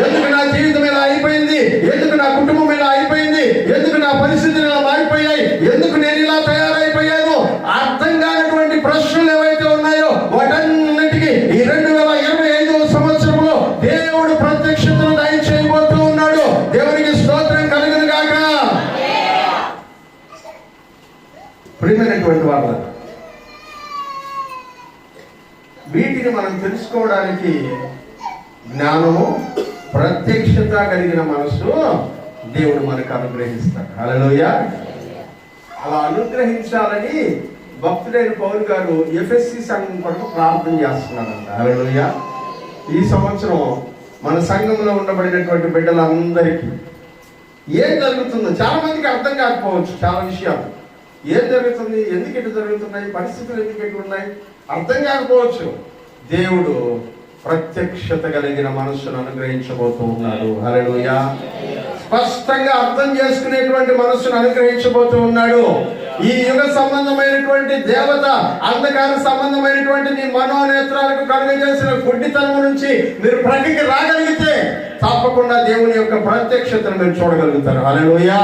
[SPEAKER 1] ఎందుకు నా జీవితం ఇలా అయిపోయింది? ఎందుకు నా కుటుంబం ఇలా అయిపోయింది? ఎందుకు నా పరిస్థితులు ఇలా మారిపోయాయి? ఎందుకు నేను ఇలా తయారైపోయాను? అర్థం కానటువంటి ప్రశ్నలు ఏవైతే ఉన్నాయో వాటన్నిటికీ ఈ 2025వ సంవత్సరంలో దేవుడు ప్రత్యక్షతను దయచేయబోతూ ఉన్నాడు. దేవునికి స్తోత్రం కలుగును గాక. ప్రియమైనటువంటి వాళ్ళ, వీటిని మనం తెలుసుకోవడానికి జ్ఞానము, ప్రత్యక్షత కలిగిన మనసు దేవుడు మనకు అనుగ్రహిస్తాడు. హల్లెలూయా. అలా అనుగ్రహించాలని భక్తుడైన పౌలు గారు ఎఫెసీ సంఘం కొరకు ప్రార్థన చేస్తున్నారంట. హల్లెలూయా. ఈ సంవత్సరం మన సంఘంలో ఉండబడినటువంటి బిడ్డలందరికీ ఏం జరుగుతుందో చాలా మందికి అర్థం కాకపోవచ్చు. చాలా విషయాలు ఏం జరుగుతుంది, ఎందుకు ఇటు జరుగుతున్నాయి, పరిస్థితులు ఎందుకు ఇటు ఉన్నాయి అర్థం కాకపోవచ్చు. దేవుడు ప్రత్యక్షత కలిగిన మనస్సును అనుగ్రహించబోతూ ఉన్నాడు. హల్లెలూయా. స్పష్టంగా అర్థం చేసుకునేటువంటి మనస్సును అనుగ్రహించబోతూ ఉన్నాడు. ఈ యుగ సంబంధమైనటువంటి దేవత, అంధకార సంబంధమైనటువంటి నీ మనోనేత్రాలకు కలుగజేసిన గుడ్డితనం నుంచి మీరు ప్రతికి రాగలిగితే తప్పకుండా దేవుని యొక్క ప్రత్యక్షతను మీరు చూడగలుగుతారు. హల్లెలూయా.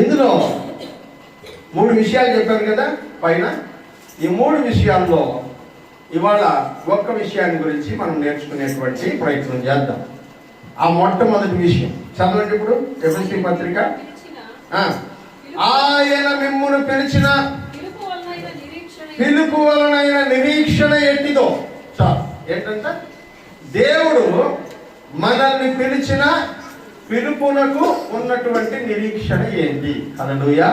[SPEAKER 1] ఇందులో 3 విషయాలు చెప్పాను కదా పైన. ఈ 3 విషయాల్లో ఇవాళ ఒక్క విషయాన్ని గురించి మనం నేర్చుకునేటువంటి ప్రయత్నం చేద్దాం. ఆ మొట్టమొదటి విషయం చదవండి ఇప్పుడు. ఎఫెసీ పత్రిక. ఆయన మిమ్మును పిలిచిన పిలుపు వలనైన నిరీక్షణ ఎట్టిదో. చాలు. ఏంటంట? దేవుడు మనల్ని పిలిచిన పిలుపునకు ఉన్నటువంటి నిరీక్షణ ఏంటి? హల్లెలూయా.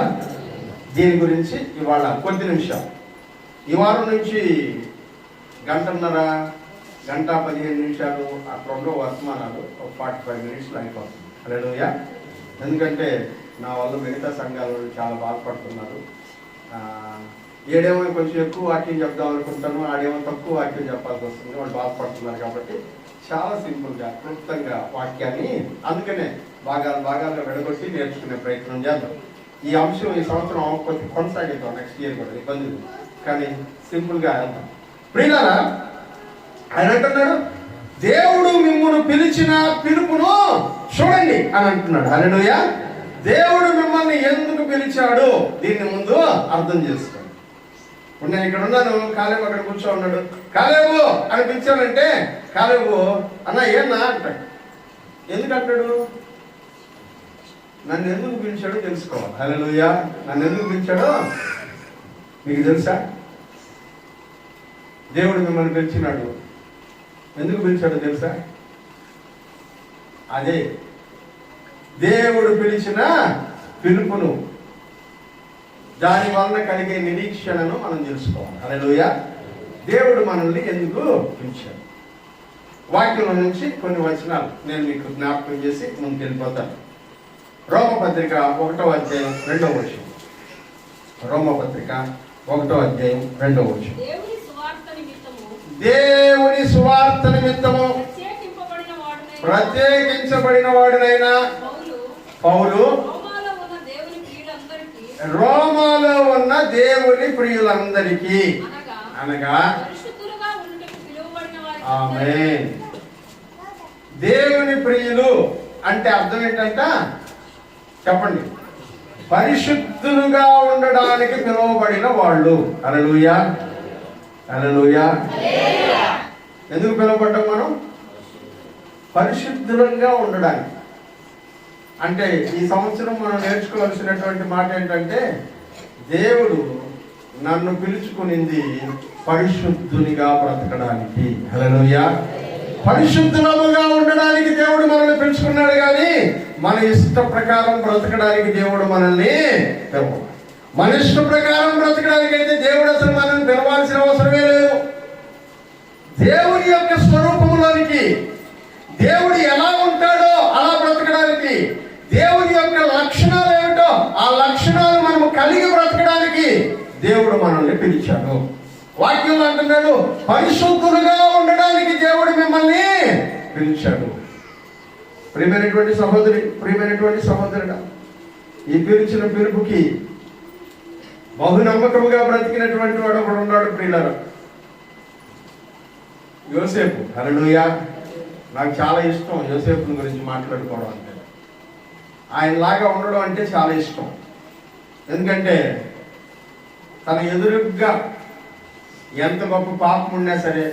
[SPEAKER 1] దీని గురించి ఇవాళ కొద్ది నిమిషాలు, ఈ వారం నుంచి గంటన్నర, గంట 15 నిమిషాలు అక్కడ ఉండే వర్తమానాలు 45 మినిట్స్లో అయిపోతుంది. హల్లెలూయా. ఎందుకంటే నా వల్ల మిగతా సంఘాలు చాలా బాధపడుతున్నారు. ఏడేమో కొంచెం ఎక్కువ వాక్యం చెప్దాం అనుకుంటాను, ఆడేమో తక్కువ వాక్యం చెప్పాల్సి వస్తుంది. వాళ్ళు బాధపడుతున్నారు కాబట్టి చాలా సింపుల్గా క్లుప్తంగా వాక్యాన్ని అందుకనే భాగాలుగా విడగొట్టి నేర్చుకునే ప్రయత్నం చేద్దాం. ఈ అంశం ఈ సంవత్సరం కొంచెం కొనసాగిద్దాం, నెక్స్ట్ ఇయర్ కూడా ఇబ్బంది, కానీ సింపుల్గా వెళ్దాం. ప్రియులారా, ఆయన అంటున్నాడు, దేవుడు మిమ్మల్ని పిలిచిన పిలుపును చూడండి అని అంటున్నాడు. హల్లెలూయా. దేవుడు మిమ్మల్ని ఎందుకు పిలిచాడు దీన్ని ముందు అర్థం చేసుకోండి. ఇప్పుడు నేను ఇక్కడ ఉన్నాను, కాలేబు అక్కడ కూర్చో ఉన్నాడు. కాలేబు అని పిలిచానంటే కాలేబు అన్న ఏనా అంటాడు. ఎందుకు అంటాడు? నన్ను ఎందుకు పిలిచాడో తెలుసుకోవాలి. హల్లెలూయా. నన్ను ఎందుకు పిలిచాడో మీకు తెలుసా? దేవుడు మిమ్మల్ని పిలిచినాడు, ఎందుకు పిలిచాడో తెలుసా? అదే దేవుడు పిలిచిన పిలుపును, దాని వలన కలిగే నిరీక్షణను మనం తెలుసుకోవాలి. హల్లెలూయా. దేవుడు మనల్ని ఎందుకు పిలిచాడు? వాక్యంలో నుంచి కొన్ని వచనాలు నేను మీకు జ్ఞాపకం చేసి ముందుకు వెళ్ళిపోతాను. రోమపత్రిక 1వ అధ్యాయం 2వ వచనం. రోమపత్రిక 1వ అధ్యాయం 2వ వచనం. దేవుని సువార్త నిమిత్తము ప్రత్యేకించబడిన వాడినైనా పౌలు రోమాలో ఉన్న దేవుని ప్రియులందరికీ అనగా ఆమేన్. దేవుని ప్రియులు అంటే అర్థం ఏంటంట చెప్పండి? పరిశుద్ధులుగా ఉండడానికి పిలువబడిన వాళ్ళు. హల్లెలూయా. హల్లెలూయా. ఎందుకు పిలువబడ్డాం మనం? పరిశుద్ధులంగా ఉండడానికి. అంటే ఈ సంవత్సరం మనం నేర్చుకోవాల్సినటువంటి మాట ఏంటంటే, దేవుడు నన్ను పిలుచుకునింది పరిశుద్ధునిగా బ్రతకడానికి. హల్లెలూయా. పరిశుద్ధులముగా ఉండడానికి దేవుడు మనల్ని పిలుచుకున్నాడు, కానీ మన ఇష్ట ప్రకారం బ్రతకడానికి దేవుడు మనల్ని పిలవడు. మన ఇష్ట ప్రకారం బ్రతకడానికి అయితే దేవుడు అసలు మనల్ని పిలవాల్సిన అవసరమే లేదు. దేవుని యొక్క స్వరూపంలోనికి, దేవుడు ఎలా ఉంటాడో అలా బ్రతకడానికి, దేవుని యొక్క లక్షణాలు ఏమిటో ఆ లక్షణాలు మనము కలిగి బ్రతకడానికి దేవుడు మనల్ని పిలిచాడు. వాక్యం అంటున్నాడు, పరిశుద్ధులుగా ఉండడానికి దేవుడు మిమ్మల్ని పిలిచాడు. ప్రియమైనటువంటి సహోదరి, ప్రియమైనటువంటి సహోదరుడా, ఈ పిలిచిన పిలుపుకి బహు నమ్మకముగా బ్రతికినటువంటి వాడు ఒకడు ఉన్నాడు. ప్రియులారా, యోసేపు. హల్లెలూయా. నాకు చాలా ఇష్టం యోసేపుని గురించి మాట్లాడుకోవడం అంటే. ఆయనలాగా ఉండడం అంటే చాలా ఇష్టం. ఎందుకంటే తన ఎదురుగా ఎంత గొప్ప పాపం ఉన్నా సరే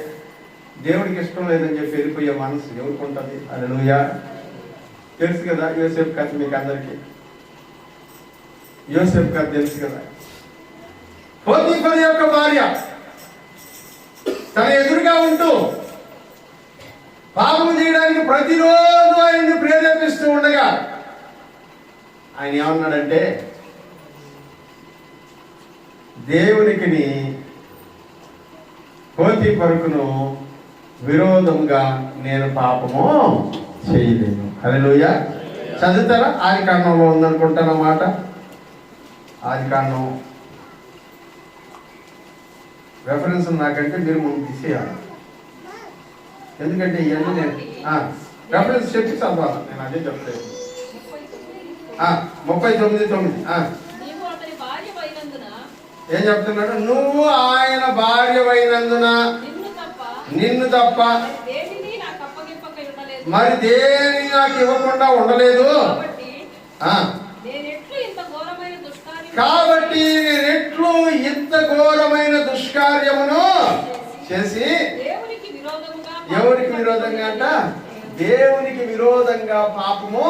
[SPEAKER 1] దేవుడికి ఇష్టం లేదని చెప్పి వెళ్ళిపోయే మనసు ఎవరికి ఉంటుంది? హల్లెలూయా. తెలుసు కదా యోసేపు కథ మీకు అందరికీ. యోసేపు కథ తెలుసు కదా. పోతీఫరు యొక్క భార్య తన ఎదురుగా ఉంటూ పాపం చేయడానికి ప్రతిరోజు ఆయన్ని ప్రేరేపిస్తూ ఉండగా ఆయన ఏమన్నాడంటే, దేవునికి పోతీఫరుకును విరోధంగా నేను పాపము చేయలేను. హల్లెలూయా. చదువుతారా? ఆదికాండంలో ఉందనుకుంటానమాట. ఆదికాండం రెఫరెన్స్ నాకంటే మీరు ముందు తీసేయాలి. ఎందుకంటే ఇవన్నీ నేను రెఫరెన్స్ చెప్పి చదవాలి. నేను అదే చెప్తాను. 39:9 ఏం చెప్తున్నాడు? నువ్వు ఆయన భార్యవైనందున నిన్ను తప్ప మరి దేని నాకు ఇవ్వకుండా ఉండలేదు. కాబట్టి నేనెట్లు ఇంత ఘోరమైన దుష్కార్యమును చేసి ఎవరికి విరోధంగా అంట? దేవునికి విరోధంగా పాపము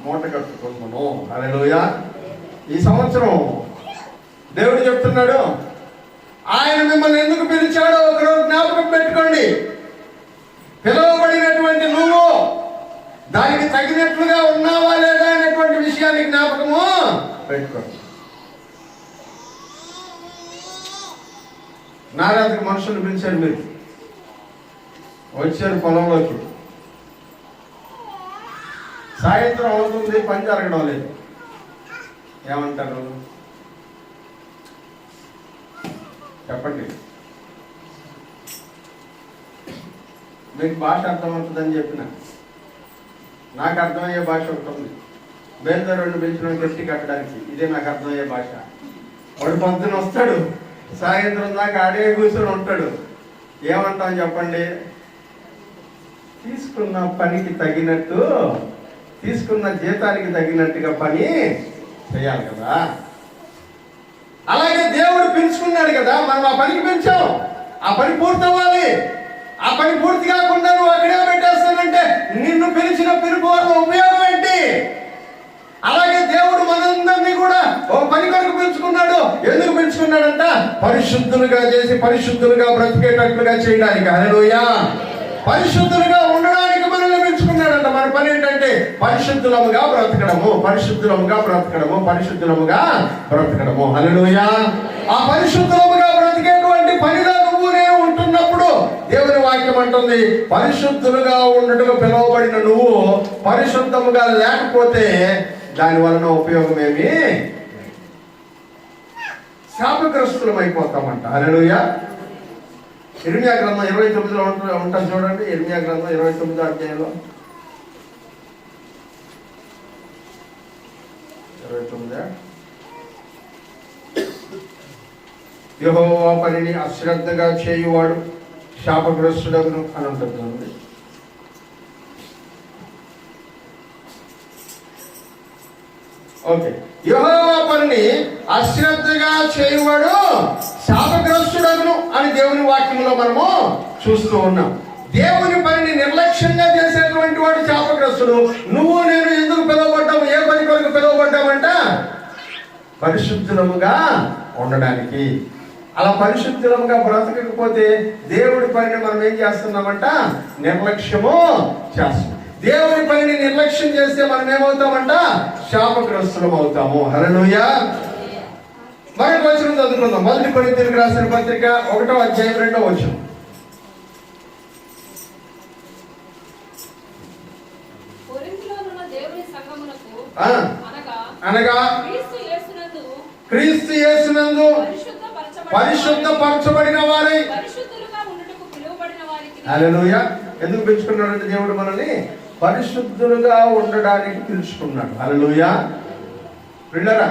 [SPEAKER 1] మూట కట్టుకుంటున్నాను. హల్లెలూయా. ఈ సంవత్సరం దేవుడు చెప్తున్నాడు, ఆయన మిమ్మల్ని ఎందుకు పిలిచాడో ఒకరోజు జ్ఞాపకం పెట్టుకోండి. పిలువబడినటువంటి నువ్వు దానికి తగినట్లుగా ఉన్నావా లేదా అనేటువంటి విషయాన్ని జ్ఞాపకము పెట్టుకోండి. నారాజుకి మనుషులు పిలిచారు, మీరు వచ్చారు పొలంలోకి. సాయంత్రం అవుతుంది, పని జరగడం లేదు. ఏమంటారు? చెప్పండి. మీకు భాష అర్థమవుతుందని చెప్పిన, నాకు అర్థమయ్యే భాష ఉంటుంది. బేల్దారుని పెంచిన గట్టి కట్టడానికి ఇదే నాకు అర్థమయ్యే భాష. వాడు పొద్దున వస్తాడు, సాయంత్రం దాకా ఆడే కూర్చొని ఉంటాడు. ఏమంటాం చెప్పండి? తీసుకున్న పనికి తగినట్టు, తీసుకున్న జీతానికి తగినట్టుగా పని చేయాలి కదా. అలాగే దేవుడు పెంచుకున్నాడు కదా, మనం ఆ పనికి పెంచాం, ఆ పని పూర్తవ్వాలి. ఆ పని పూర్తి కాకుండా నువ్వు అక్కడే పెట్టేస్తానంటే నిన్ను పిలిచిన పిలుపు వల్ల ఉపయోగం ఏంటి? అలాగే దేవుడు మనందరినీ కూడా ఓ పని కొరకు పెంచుకున్నాడు. ఎందుకు పెంచుకున్నాడంట? పరిశుద్ధులుగా చేసి పరిశుద్ధులుగా బ్రతికేటట్లుగా చేయడానికి. హల్లెలూయా. పరిశుద్ధులుగా ఉండడానికి మనల్ని పెంచుకున్నాడంట. మన పని ఏంటంటే పరిశుద్ధులముగా బ్రతకడము, పరిశుద్ధులముగా బ్రతకడము, పరిశుద్ధులముగా బ్రతకడము. హల్లెలూయా. ఆ పరిశుద్ధులముగా బ్రతికేటువంటి పనిలో నువ్వు నేను ఉంటున్నప్పుడు దేవుని వాక్యం అంటుంది, పరిశుద్ధులుగా ఉండటకు పిలువబడిన నువ్వు పరిశుద్ధముగా లేకపోతే దాని వలన ఉపయోగం ఏమి? శాపగ్రస్తులం అయిపోతామంట. హల్లెలూయా. ఇర్మియా గ్రంథం 29లో ఉంటుంది చూడండి. ఇర్మియా గ్రంథం 29వ అధ్యాయంలో 29 యెహోవా పనిని అశ్రద్ధగా చేయువాడు శాపగ్రస్తుడగును అని ఉంటుంది. ఓకే, యెహోవా పనిని అశ్రద్ధగా చేయువాడు శాపగ్రస్తుడగును అని దేవుని వాక్యంలో మనము చూస్తూ ఉన్నాం. దేవుని పనిని నిర్లక్ష్యంగా చేసేటువంటి వాడు శాపగ్రస్తుడు. నువ్వు నేను ఎందుకు పిలువబడ్డాము? ఏ పని కొరకు పిలువబడ్డామంట? పరిశుద్ధులముగా ఉండడానికి. అలా పరిశుద్ధులముగా బ్రతకకపోతే దేవుడి పనిని మనం ఏం చేస్తున్నామంట? నిర్లక్ష్యము చేస్తున్నాం. దేవుని పనిని నిర్లక్ష్యం చేస్తే మనం ఏమవుతామంట? శాపగ్రస్తులం అవుతాము. హల్లెలూయా. మరొక వచనం చదువుకుందాం. 1 కొరింథీయులకు రాసిన పత్రిక 1వ అధ్యాయం 2వ వచనం. అనగా క్రీస్తు యేసునందు పరిశుద్ధపరచబడిన వారై. హల్లెలూయా. ఎందుకు పిలుచుకున్నాడంటే దేవుడు మనల్ని పరిశుద్ధులుగా ఉండడానికి పిలుచుకున్నాడు. హల్లెలూయా. పిల్లరా,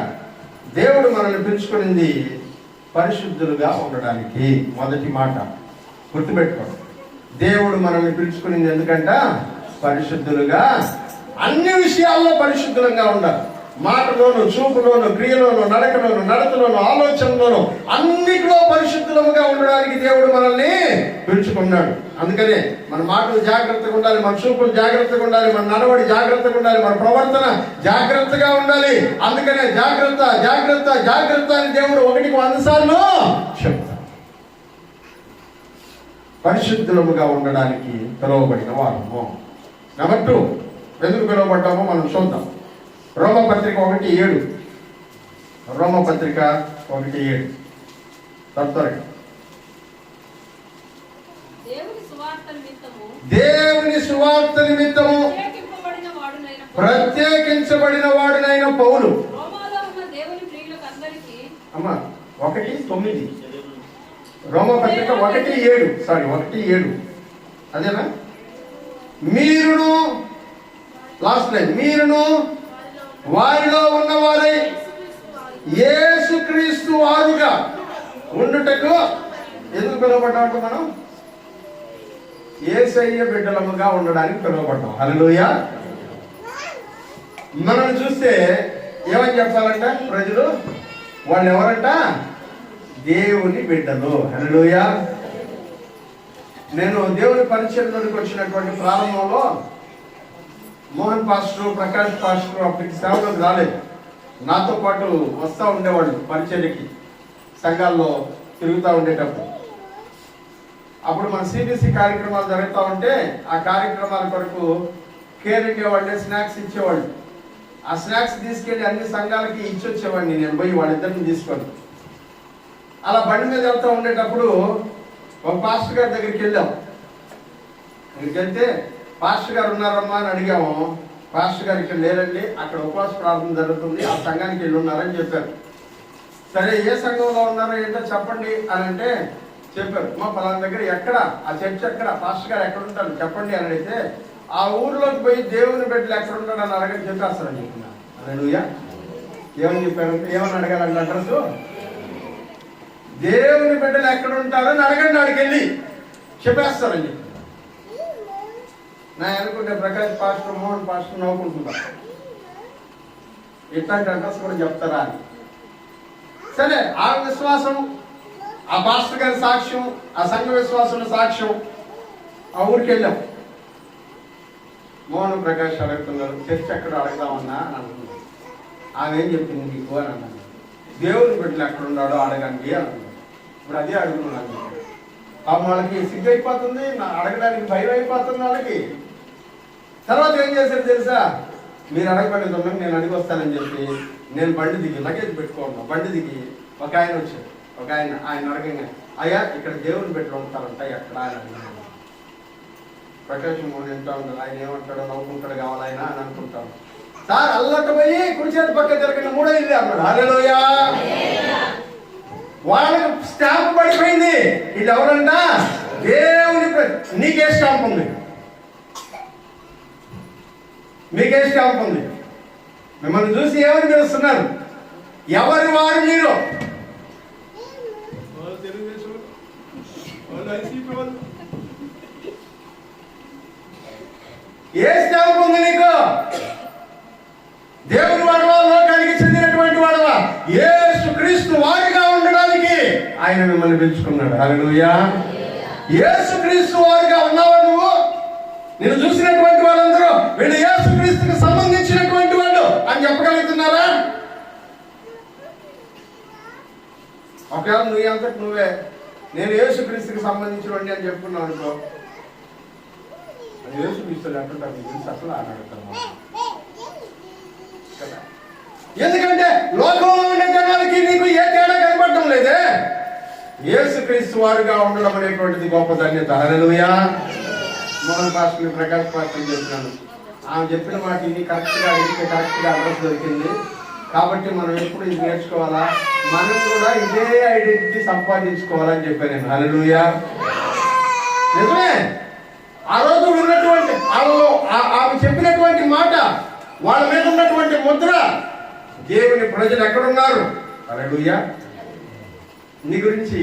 [SPEAKER 1] దేవుడు మనల్ని పిలుచుకునింది పరిశుద్ధులుగా ఉండడానికి. మొదటి మాట గుర్తుపెట్టుకోండి. దేవుడు మనల్ని పిలుచుకునింది ఎందుకంట? పరిశుద్ధులుగా, అన్ని విషయాల్లో పరిశుద్ధులుగా ఉండాలి. మాటలోను, చూపులోను, క్రియలోను, నడకలోను, నడతలోను, ఆలోచనలోను, అన్నిటిలో పరిశుద్ధులుగా ఉండడానికి దేవుడు మనల్ని పిలుచుకున్నాడు. అందుకనే మన మాటలు జాగ్రత్తగా ఉండాలి, మన చూపులు జాగ్రత్తగా ఉండాలి, మన నడవడి జాగ్రత్తగా ఉండాలి, మన ప్రవర్తన జాగ్రత్తగా ఉండాలి. అందుకనే జాగ్రత్త జాగ్రత్త జాగ్రత్త అని దేవుడు 100 సార్లు చెప్తాడు. పరిశుద్ధులుగా ఉండడానికి పిలువబడిన వారము. నెంబర్ 2, ఎందుకు పిలువబడ్డామో మనం చూద్దాం. రోమపత్రిక 1:7. రోమపత్రిక 1:7 త్వరగా. దేవుని సువార్త నిమిత్తము ప్రత్యేకించబడిన వాడునైన పౌలు. అమ్మా 1:9. రోమపత్రిక 1:7. సారీ 1:7 అదేనా? మీరును, లాస్ట్ లైన్, మీరును వారిలో ఉన్నవారై యేసుక్రీస్తు వారుగా ఉండుటకు ఎందుకు పిలువబడ్డామంటే మనం యేసయ్య బిడ్డలముగా ఉండడానికి పిలువబడ్డాం. హల్లెలూయా. మనం చూస్తే ఏమని చెప్పాలంట ప్రజలు? వాళ్ళు ఎవరంట? దేవుని బిడ్డలు. హల్లెలూయా. నేను దేవుని పరిచయంలోకి వచ్చినటువంటి ప్రారంభంలో మోహన్ పాస్టర్, ప్రకాష్ పాస్టర్ అప్పటికి సేవలోకి రాలేదు. నాతో పాటు వస్తూ ఉండేవాళ్ళు పరిచర్యకి, సంఘాల్లో తిరుగుతూ ఉండేటప్పుడు. అప్పుడు మన సిబిసి కార్యక్రమాలు జరుగుతూ ఉంటే ఆ కార్యక్రమాల కొరకు కేర్ ఇచ్చేవాళ్ళే, స్నాక్స్ ఇచ్చేవాళ్ళు. ఆ స్నాక్స్ తీసుకెళ్ళి అన్ని సంఘాలకి ఇచ్చొచ్చేవాడిని నేను పోయి వాళ్ళిద్దరిని తీసుకొని. అలా బండి మీద వెళ్తూ ఉండేటప్పుడు ఒక పాస్టర్ గారి దగ్గరికి వెళ్ళాం. ఇక్కడికి వెళ్తే పాస్టర్ గారు ఉన్నారమ్మా అని అడిగాము. పాస్టర్ గారు ఇక్కడ లేరండి, అక్కడ ఉపవాస ప్రార్థన జరుగుతుంది, ఆ సంఘానికి వెళ్ళి ఉన్నారని చెప్పారు. సరే ఏ సంఘంలో ఉన్నారో ఏంటో చెప్పండి అని అంటే చెప్పారు. మా పలానా దగ్గర ఎక్కడ ఆ చర్చ్ ఎక్కడ, పాస్టర్ గారు ఎక్కడ ఉంటారు చెప్పండి అని అడిగితే ఆ ఊర్లోకి పోయి దేవుని బిడ్డలు ఎక్కడ ఉంటాడు అని అడగని చెప్పేస్తారని చెప్తున్నారు. హల్లెలూయా. ఏమని చెప్పారంటే ఏమని అడగాలంటే అడ్రస్ దేవుని బిడ్డలు ఎక్కడ ఉంటారని అడగండి, అడిగి వెళ్ళి చెప్పేస్తారని చెప్పి నా అనుకుంటే ప్రకాష్ పాస్టర్ మోహన్ పాస్టర్ నవ్వుకుంటున్నారు, ఇట్లాంటి అడ్రస్ కూడా చెప్తారా అని. సరే ఆ విశ్వాసం, ఆ పాస్టర్ గారి సాక్ష్యం, ఆ సంఘ విశ్వాసం సాక్ష్యం ఆ ఊరికి వెళ్ళాం. మోహన్ ప్రకాష్ అడుగుతున్నారు చర్చ్ ఎక్కడ అడగదామన్నా అని అనుకున్నాను. ఆమె ఏం చెప్పింది మీకు అని అన్నాను. దేవుని బిడ్డలు ఎక్కడ ఉన్నాడో అడగండి అనుకున్నాను. ఇప్పుడు అదే అడుగుతున్నాను. వాళ్ళకి సిగ్గు అయిపోతుంది, అడగడానికి భయం అయిపోతుంది వాళ్ళకి. తర్వాత ఏం చేశారు తెలుసా, మీరు అడగబడి ఉన్నాను నేను అడిగి వస్తానని చెప్పి నేను బండి దిగి లగేజ్ పెట్టుకోను, బండి దిగి ఒక ఆయన వచ్చాడు. ఒక ఆయన అడగంగా అయ్యా ఇక్కడ దేవుని బిడ్డలు ఉంటారంట ఎక్కడ ఆయన అడిగాను. ప్రకాశం ఎంత ఉంటాడు, ఆయన ఏమంటాడో నవ్వుకుంటాడు కావాలి ఆయన అని అనుకుంటాను. సార్ అల్లట పోయి కుడి చేతి పక్క తిరగండి, మూడో ఇల్లు అన్నాడు. హల్లెలూయా. వాళ్ళకి స్టాంప్ పడిపోయింది, ఇది ఎవరంట దేవుని. నీకే స్టాంప్ ఉంది, మీకే స్టాంప్ ఉంది. మిమ్మల్ని చూసి ఏమని పిలుస్తున్నారు, ఎవరి వారు మీరు? ఏ స్టాంప్ ఉంది నీకు? దేవుని వాడవా, లోకానికి చెందినటువంటి వాడవా? యేసుక్రీస్తు వారిగా ఉండడానికి ఆయన మిమ్మల్ని పిలుచుకున్నాడు. హల్లెలూయా. యేసుక్రీస్తు వారిగా ఉన్నావా నువ్వు? నేను చూసినటువంటి వాళ్ళందరూ వీళ్ళు యేసుక్రీస్తుకి సంబంధించినటువంటి వాళ్ళు అని చెప్పగలుగుతున్నారా? ఒకవేళ నువ్వు అంతటి నువ్వే నేను యేసుక్రీస్తుకి సంబంధించిన వాడిని అని చెప్పుకున్నావు అనుకో, యేసుక్రీస్తులు అంటుంటారు మీకు తెలిసి అసలు అని అడుగుతాను కదా. ఎందుకంటే లోకంలో ఉండే జనాలకి నీకు ఏ తేడా కనపడటం లేదే. యేసుక్రీస్తు వారుగా ఉండడం అనేటువంటిది గొప్ప ధన్యత. హల్లెలూయా. మోహన్ పాస్టర్ ప్రకాష్ పాస్టర్ చెప్తున్నాను, ఆమె చెప్పిన మాట ఇది కరెక్ట్గా అడిగితే కరెక్ట్గా అడ్రస్ దొరికింది. కాబట్టి మనం ఎప్పుడు ఇది నేర్చుకోవాలా, మనం కూడా ఇదే ఐడెంటిటీ సంపాదించుకోవాలని చెప్పాను నేను. హల్లెలూయా. నిజమే. ఆ రోజు ఉన్నటువంటి వాళ్ళలో ఆమె చెప్పినటువంటి మాట, వాళ్ళ మీద ఉన్నటువంటి ముద్ర, దేవుని ప్రజలు ఎక్కడున్నారు? హల్లెలూయా. నీ గురించి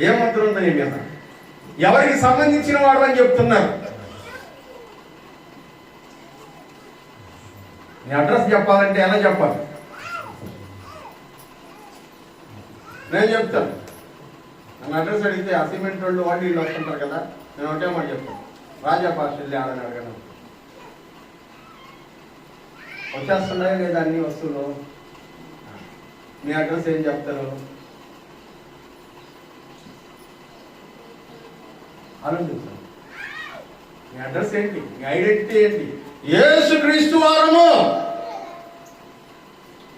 [SPEAKER 1] ఏ ముద్ర ఉందో నీ మీద? ఎవరికి సంబంధించిన వాడు అని చెప్తున్నారు? నీ అడ్రస్ చెప్పాలంటే ఎలా చెప్పాలి? నేను చెప్తాను. నన్ను అడ్రస్ అడిగితే ఆ సిమెంట్ వాళ్ళు వాళ్ళు వీళ్ళు వస్తుంటారు కదా, నేను ఒకటే మాట చెప్తాను, రాజా పాస్ వెళ్ళి ఆడని అడగను. వచ్చేస్తున్నాయో లేదా అన్ని వస్తువులు? మీ అడ్రస్ ఏం చెప్తారు? ఆలోచించాను. మీ అడ్రస్ ఏంటి? మీ ఐడెంటిటీ ఏంటి? యేసుక్రీస్తు వారము.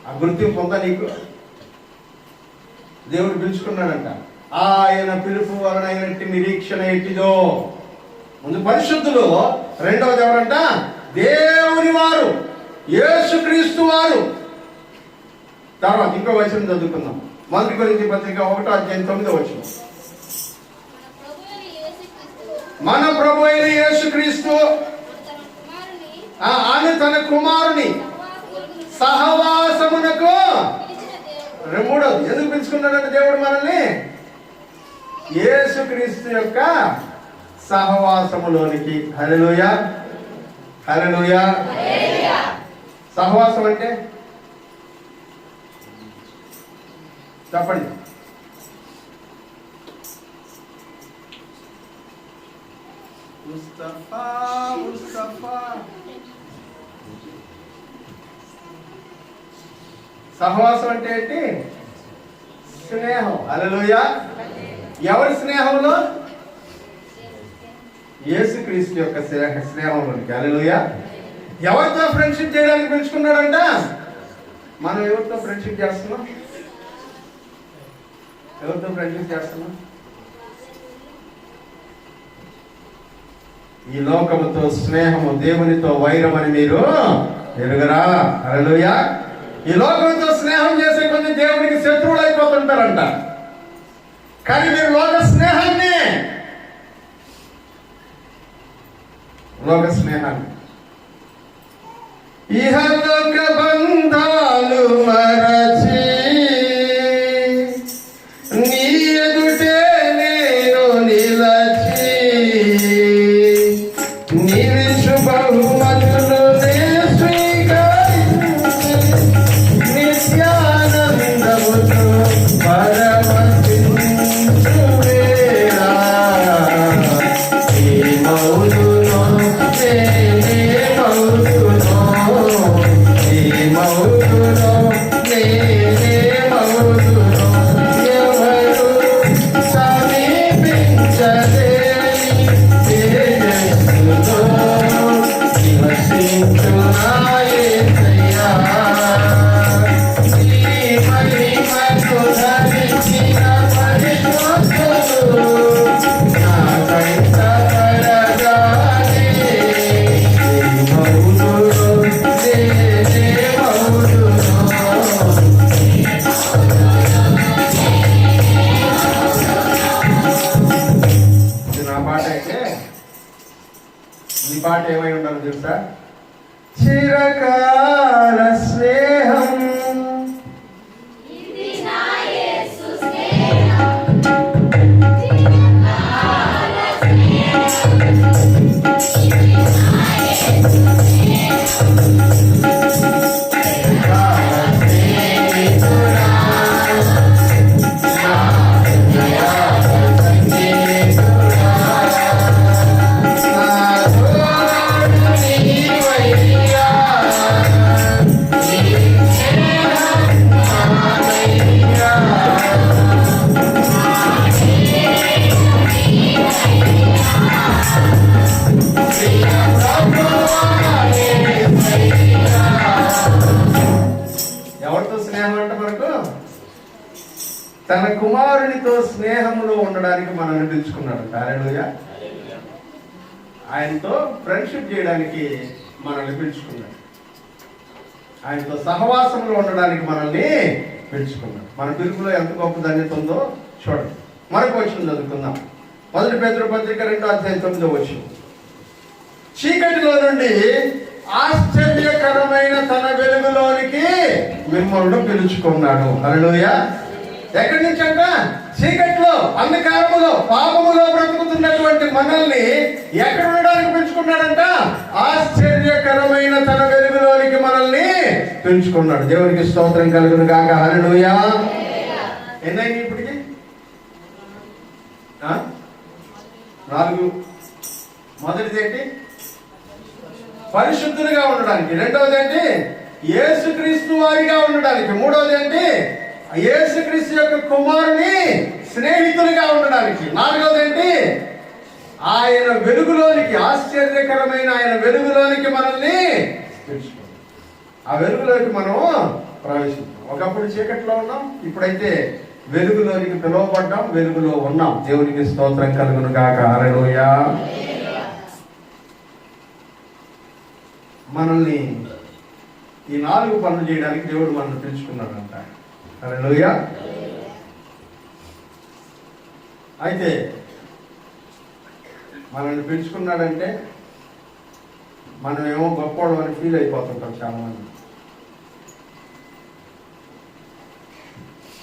[SPEAKER 1] ఆ గుర్తింపు ఉందా నీకు? దేవుడు పిలుచుకున్నాడంట. ఆయన పిలుపు వలనైనట్టి నిరీక్షణ ఎట్టిదో. ముందు పరిశుద్ధులు, రెండవది ఎవరంట? దేవుని వారు, యేసుక్రీస్తు వారు. తర్వాత ఇంకో వచనం చదువుకుందాం. 1 కొరింథీ పత్రిక 1:9 మన ప్రభు అయిన యేసుక్రీస్తు ఆమె తన కుమారుని సహవాసమునకు. మూడోది ఎందుకు పిలుచుకున్నాడంటే దేవుడు మనల్ని యేసుక్రీస్తు యొక్క సహవాసములోనికి. హల్లెలూయా. హల్లెలూయా. సహవాసం అంటే చెప్పండి. ముస్తఫా ముస్తఫా. సహవాసం అంటే ఏంటి? స్నేహం. హల్లెలూయా. ఎవరి స్నేహంలో? యేసుక్రీస్తు యొక్క స్నేహంలోనికి. హల్లెలూయా. ఎవరితో ఫ్రెండ్షిప్ చేయడానికి పిలుచుకున్నాడంట? మనం ఎవరితో ఫ్రెండ్షిప్ చేస్తున్నాం? ఎవరితో ఫ్రెండ్షిప్ చేస్తున్నాం? ఈ లోకముతో స్నేహము, దేవునితో వైరం అని మీరు ఎరుగరా? హల్లెలూయా. ఈ లోకంతో స్నేహం చేసే కొద్ది దేవునికి శత్రువులు అయిపోతుంటారంట. కానీ మీరు లోక స్నేహాన్ని ఇహలోక బంధాలు మరచి నీ ఎదుటే నేను నిలచి నీవిచ్చు బహుమతులు స్వీకరించి నిత్యానందముతో పరమశించు వేళ ఈ మౌనులో నేనే మౌనులో ఈ మౌనులో నేనే మౌనులో ఎవరు సమీపించలేని తేజస్సులో నివసించు నా యేసయ్యా. ఈ మహిమను ధరించిన పరిశుద్ధులు నా కంట పడగానే ఈ మౌనులో నేనే మౌనులో. ఇది నా పాట అయితే ఈ పాట ఏమై ఉండాలి తెలుసా? చిరకాల స్నేహం ఎవరితో స్నేహం అంటే మనకు తన కుమారునితో స్నేహంలో ఉండడానికి మనల్ని పిలుచుకున్నాడు. హల్లెలూయా. ఆయనతో ఫ్రెండ్షిప్ చేయడానికి మనల్ని పిలుచుకున్నాడు. ఆయనతో సహవాసంలో ఉండడానికి మనల్ని పిలుచుకున్నాడు. మన పిలుపులో ఎంత గొప్ప ధన్యత ఉందో చూడండి. మనకు వచ్చిన చదువుకుందాం. 1 పేతురు పత్రిక 2:9. చీకటిలో నుండి ఆశ్చర్యకరమైన తన వెలుగులోనికి మిమ్మల్ని పిలుచుకున్నాడు. హల్లెలూయా. ఎక్కడి నుంచి అంట? చీకట్లో, అంధకారములో, పాపములో బ్రతుకుతున్నటువంటి మనల్ని ఎక్కడ ఉండడానికి పిలుచుకున్నాడంట? ఆశ్చర్యకరమైన తన వెలుగులోనికి మనల్ని పిలుచుకున్నాడు. దేవునికి స్తోత్రం కలుగును గాక. హల్లెలూయా. ఎన్నైంది ఇప్పటికి? 4. మొదటిది ఏంటి? పరిశుద్ధులుగా ఉండడానికి. రెండవది ఏంటి? యేసుక్రీస్తు వారిగా ఉండడానికి. మూడవది ఏంటి? యేసుక్రీస్తు యొక్క కుమారుని స్నేహితులుగా ఉండడానికి. నాలుగవది ఏంటి? ఆయన వెలుగులోనికి, ఆశ్చర్యకరమైన ఆయన వెలుగులోనికి మనల్ని పిలుచుకోవాలి. ఆ వెలుగులోకి మనం ప్రవేశిస్తాం. ఒకప్పుడు చీకట్లో ఉన్నాం, ఇప్పుడైతే వెలుగులోనికి పిలువబడ్డాం, వెలుగులో ఉన్నాం. దేవునికి స్తోత్రం కలుగును గాక. హల్లెలూయా. మనల్ని ఈ 4 పనులు చేయడానికి దేవుడు మనల్ని పిలుచుకున్నాడంట. హల్లెలూయా. అయితే మనల్ని పిలుచుకున్నాడంటే మనం ఏమో గొప్పవాళ్ళం అని ఫీల్ అయిపోతుంటాం.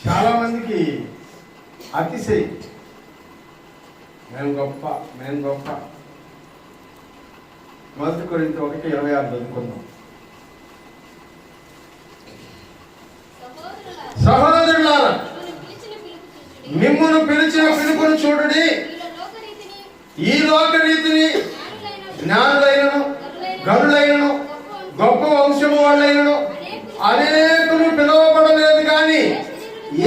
[SPEAKER 1] చాలా మందికి అతిశయం. మేము గొప్ప. 1 కొరింథీ 1:26 చదువుకుందాం. సహోదరులారా, మిమ్మును పిలిచిన పిలుపును చూడుడి. ఈ లోక రీతిని జ్ఞానులైనను, గనులైనను, గొప్ప వంశము వాళ్ళైనను అనేకులు పిలువబడలేదు. కానీ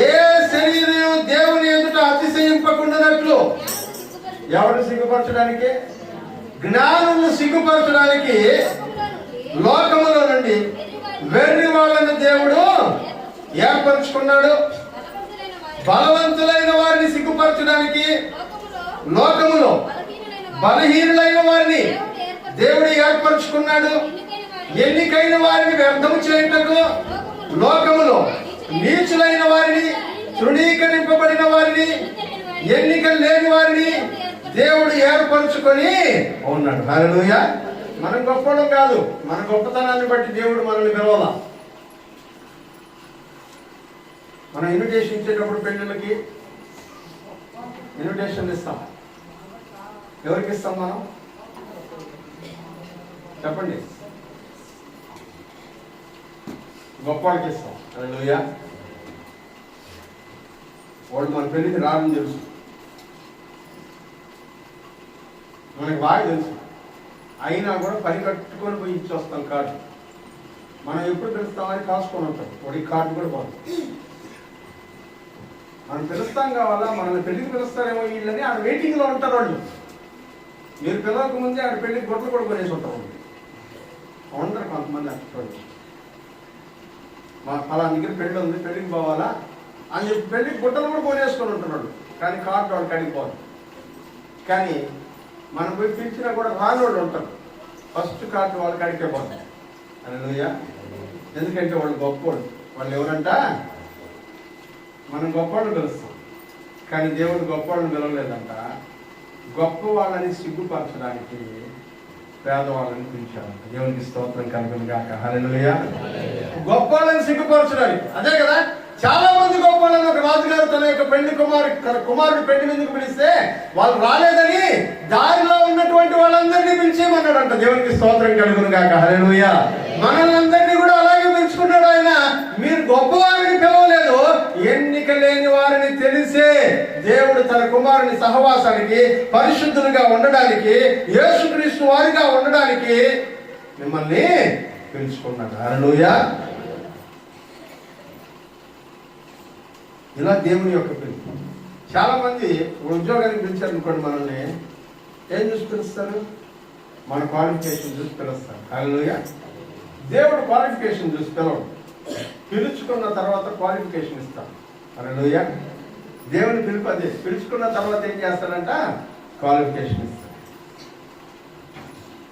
[SPEAKER 1] ఏ శరీరం దేవుని ఎదుట అతిశయింపకుండానట్లు. ఎవరు సిగ్గుపరచడానికి? జ్ఞానులను సిగ్గుపరచడానికి లోకములో నుండి వెర్రి వాళ్ళని దేవుడు ఏర్పరచుకున్నాడు. బలవంతులైన వారిని సిగ్గుపరచడానికి లోకములో బలహీనులైన వారిని దేవుడు ఏర్పరచుకున్నాడు. ఎన్నికైన వారిని వ్యర్థము చేయుటకు లోకములో నీచులైన వారిని, తృణీకరింపబడిన వారిని, ఎన్నిక లేని వారిని దేవుడు ఏర్పరచుకొని ఉన్నాడు. హల్లెలూయా. మనం గొప్పడం కాదు, మన గొప్పతనాన్ని బట్టి దేవుడు మనల్ని పిలవాల. మనం ఇన్విటేషన్ ఇచ్చేటప్పుడు పెళ్ళిళ్ళకి ఇన్విటేషన్ ఇస్తాం. ఎవరికి ఇస్తాం మనం? చెప్పండి. గొప్పవాడికి ఇస్తాం. హల్లెలూయా. వాళ్ళు మన పెళ్ళికి రావడం తెలుసు, మనకి బాగా తెలుసు. అయినా కూడా పని కట్టుకొని పోయి ఇచ్చి వస్తాం కార్డు. మనం ఎప్పుడు పిలుస్తామని కాసుకొని ఉంటాం. వాడికి కార్డు కూడా పోతుంది. మనం పిలుస్తాం కావాలా, మనల్ని పెళ్లికి పిలుస్తారేమో వీళ్ళని ఆడ వెయిటింగ్లో ఉంటారు వాళ్ళు. మీరు పిలవక ముందే ఆడ పెళ్లికి బొట్టలు కూడా కొనేసి ఉంటారు. ఉండరు కొంతమంది అక్కడ. అలా దగ్గర పెళ్ళి ఉంది, పెళ్లికి పోవాలా అని చెప్పి పెళ్లికి బుట్టలు కూడా కొనేసుకొని ఉంటున్నాడు. కానీ కార్డు వాళ్ళు కడిగిపోవాలి. కానీ మనం పోయి పిలిచినా కూడా రాని వాళ్ళు ఉంటారు. ఫస్ట్ కార్డు వాళ్ళకి అడిగే పోతారు. హల్లెలూయా. ఎందుకంటే వాళ్ళు గొప్పవాళ్ళు. వాళ్ళు ఎవరంట? మనం గొప్పవాళ్ళని పిలుస్తాం, కానీ దేవుడు గొప్పవాళ్ళని పిలవలేదంట. గొప్ప వాళ్ళని సిగ్గుపరచడానికి పేదవాళ్ళని పిలిచారంట. దేవునికి స్తోత్రం కలుగును గాక. హల్లెలూయా. గొప్ప వాళ్ళని సిగ్గుపరచడానికి. అదే కదా, చాలా మంది గొప్ప వాళ్ళని ఒక రాజుగారు తన యొక్క కుమారుడు పెళ్లి మీదకు పిలిస్తే వాళ్ళు రాలేదని దారిలో ఉన్నటువంటి వాళ్ళందరినీ పిలిచేయమన్నాడంట. దేవునికి స్తోత్రం కలుగును గాక. హల్లెలూయా. మనల్ని అందరినీ కూడా అలాగే పిలుచుకున్నాడు ఆయన. మీరు గొప్ప వారిని పిలవలేదు, ఎన్నిక లేని వారిని తెలిసే దేవుడు తన కుమారుని సహవాసానికి, పరిశుద్ధులుగా ఉండడానికి, యేసుక్రీస్తు వారిగా ఉండడానికి మిమ్మల్ని పిలుచుకున్నాడు. హల్లెలూయా. ఇలా దేవుని యొక్క పిలుపు. చాలా మంది ఉద్యోగానికి పిలిచారు అనుకోండి, మనల్ని ఏం చూసి పిలుస్తారు? మన క్వాలిఫికేషన్ చూసి పిలుస్తారు. హల్లెలూయా. దేవుడు క్వాలిఫికేషన్ చూసి పిలవడు, పిలుచుకున్న తర్వాత క్వాలిఫికేషన్ ఇస్తాడు. హల్లెలూయా. దేవుని పిలుపు అదే. పిలుచుకున్న తర్వాత ఏం చేస్తాడంట? క్వాలిఫికేషన్ ఇస్తాడు.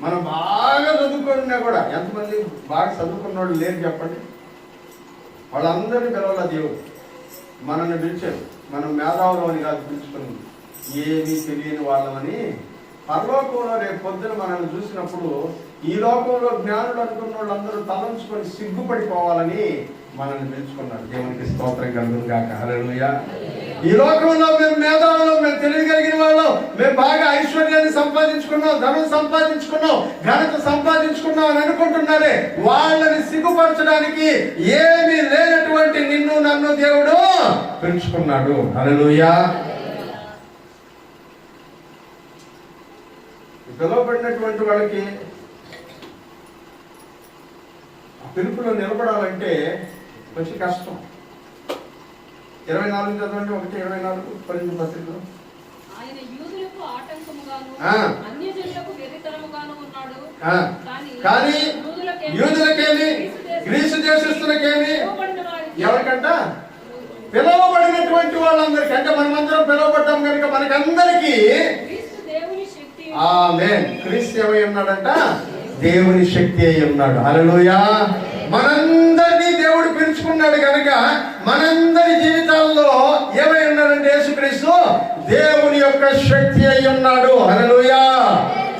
[SPEAKER 1] మనం బాగా చదువుకున్నా కూడా, ఎంతమంది బాగా చదువుకున్న వాళ్ళు లేరు చెప్పండి? వాళ్ళందరినీ పిలవాల దేవుడు. మనల్ని పిలిచాడు. మనం మేధావులం అని కాదు పిలుచుకుని, ఏమీ తెలియని వాళ్ళమని. పరలోకంలో రేపు పొద్దున మనల్ని చూసినప్పుడు ఈ లోకంలో జ్ఞానులు అనుకున్న వాళ్ళందరూ తలంచుకొని సిగ్గుపడిపోవాలని మనల్ని పిలుచుకున్నాడు. దేవునికి స్తోత్రం కలుగును గాక. హల్లెలూయా. ఈ లోకంలో మేము మేధావులం, మేము తెలియగలిగిన వాళ్ళం, మేము బాగా ఐశ్వర్యాన్ని సంపాదించుకున్నాం, ధనం సంపాదించుకున్నాం, ఘనత సంపాదించుకున్నాం అని అనుకుంటున్నారే, వాళ్ళని సిగ్గుపరచడానికి ఏమీ లేనటువంటి నిన్ను నన్ను దేవుడు పిలుచుకున్నాడు. హల్లెలూయా. పిలువబడినటువంటి వాళ్ళకి ఆ పిలుపులో నిలబడాలంటే కొంచెం కష్టం. 24 చదవండి. 1:24 కొరింథీ పత్రికలో.
[SPEAKER 2] ఆయన యూదులకు ఆటంకముగాను అన్యజనులకు వ్యతిరేకముగాను ఉన్నాడు.
[SPEAKER 1] కానీ యూదులకేమి, గ్రీసు దేశస్తులకేమి, ఎవరికంట? పిలువబడినటువంటి వాళ్ళందరికీ. అంటే మనమందరం పిలువబడ్డాం కనుక మనకందరికీ ఆమేన్. క్రీస్తు ఏమై ఉన్నాడంట? దేవుని శక్తి అయి ఉన్నాడు. హల్లెలూయా. మనందరినీ దేవుడు పిలుచుకున్నాడు కనుక మనందరి జీవితాల్లో ఏమై ఉన్నాడంటే యేసుక్రీస్తు దేవుని యొక్క శక్తి అయి ఉన్నాడు. హల్లెలూయా.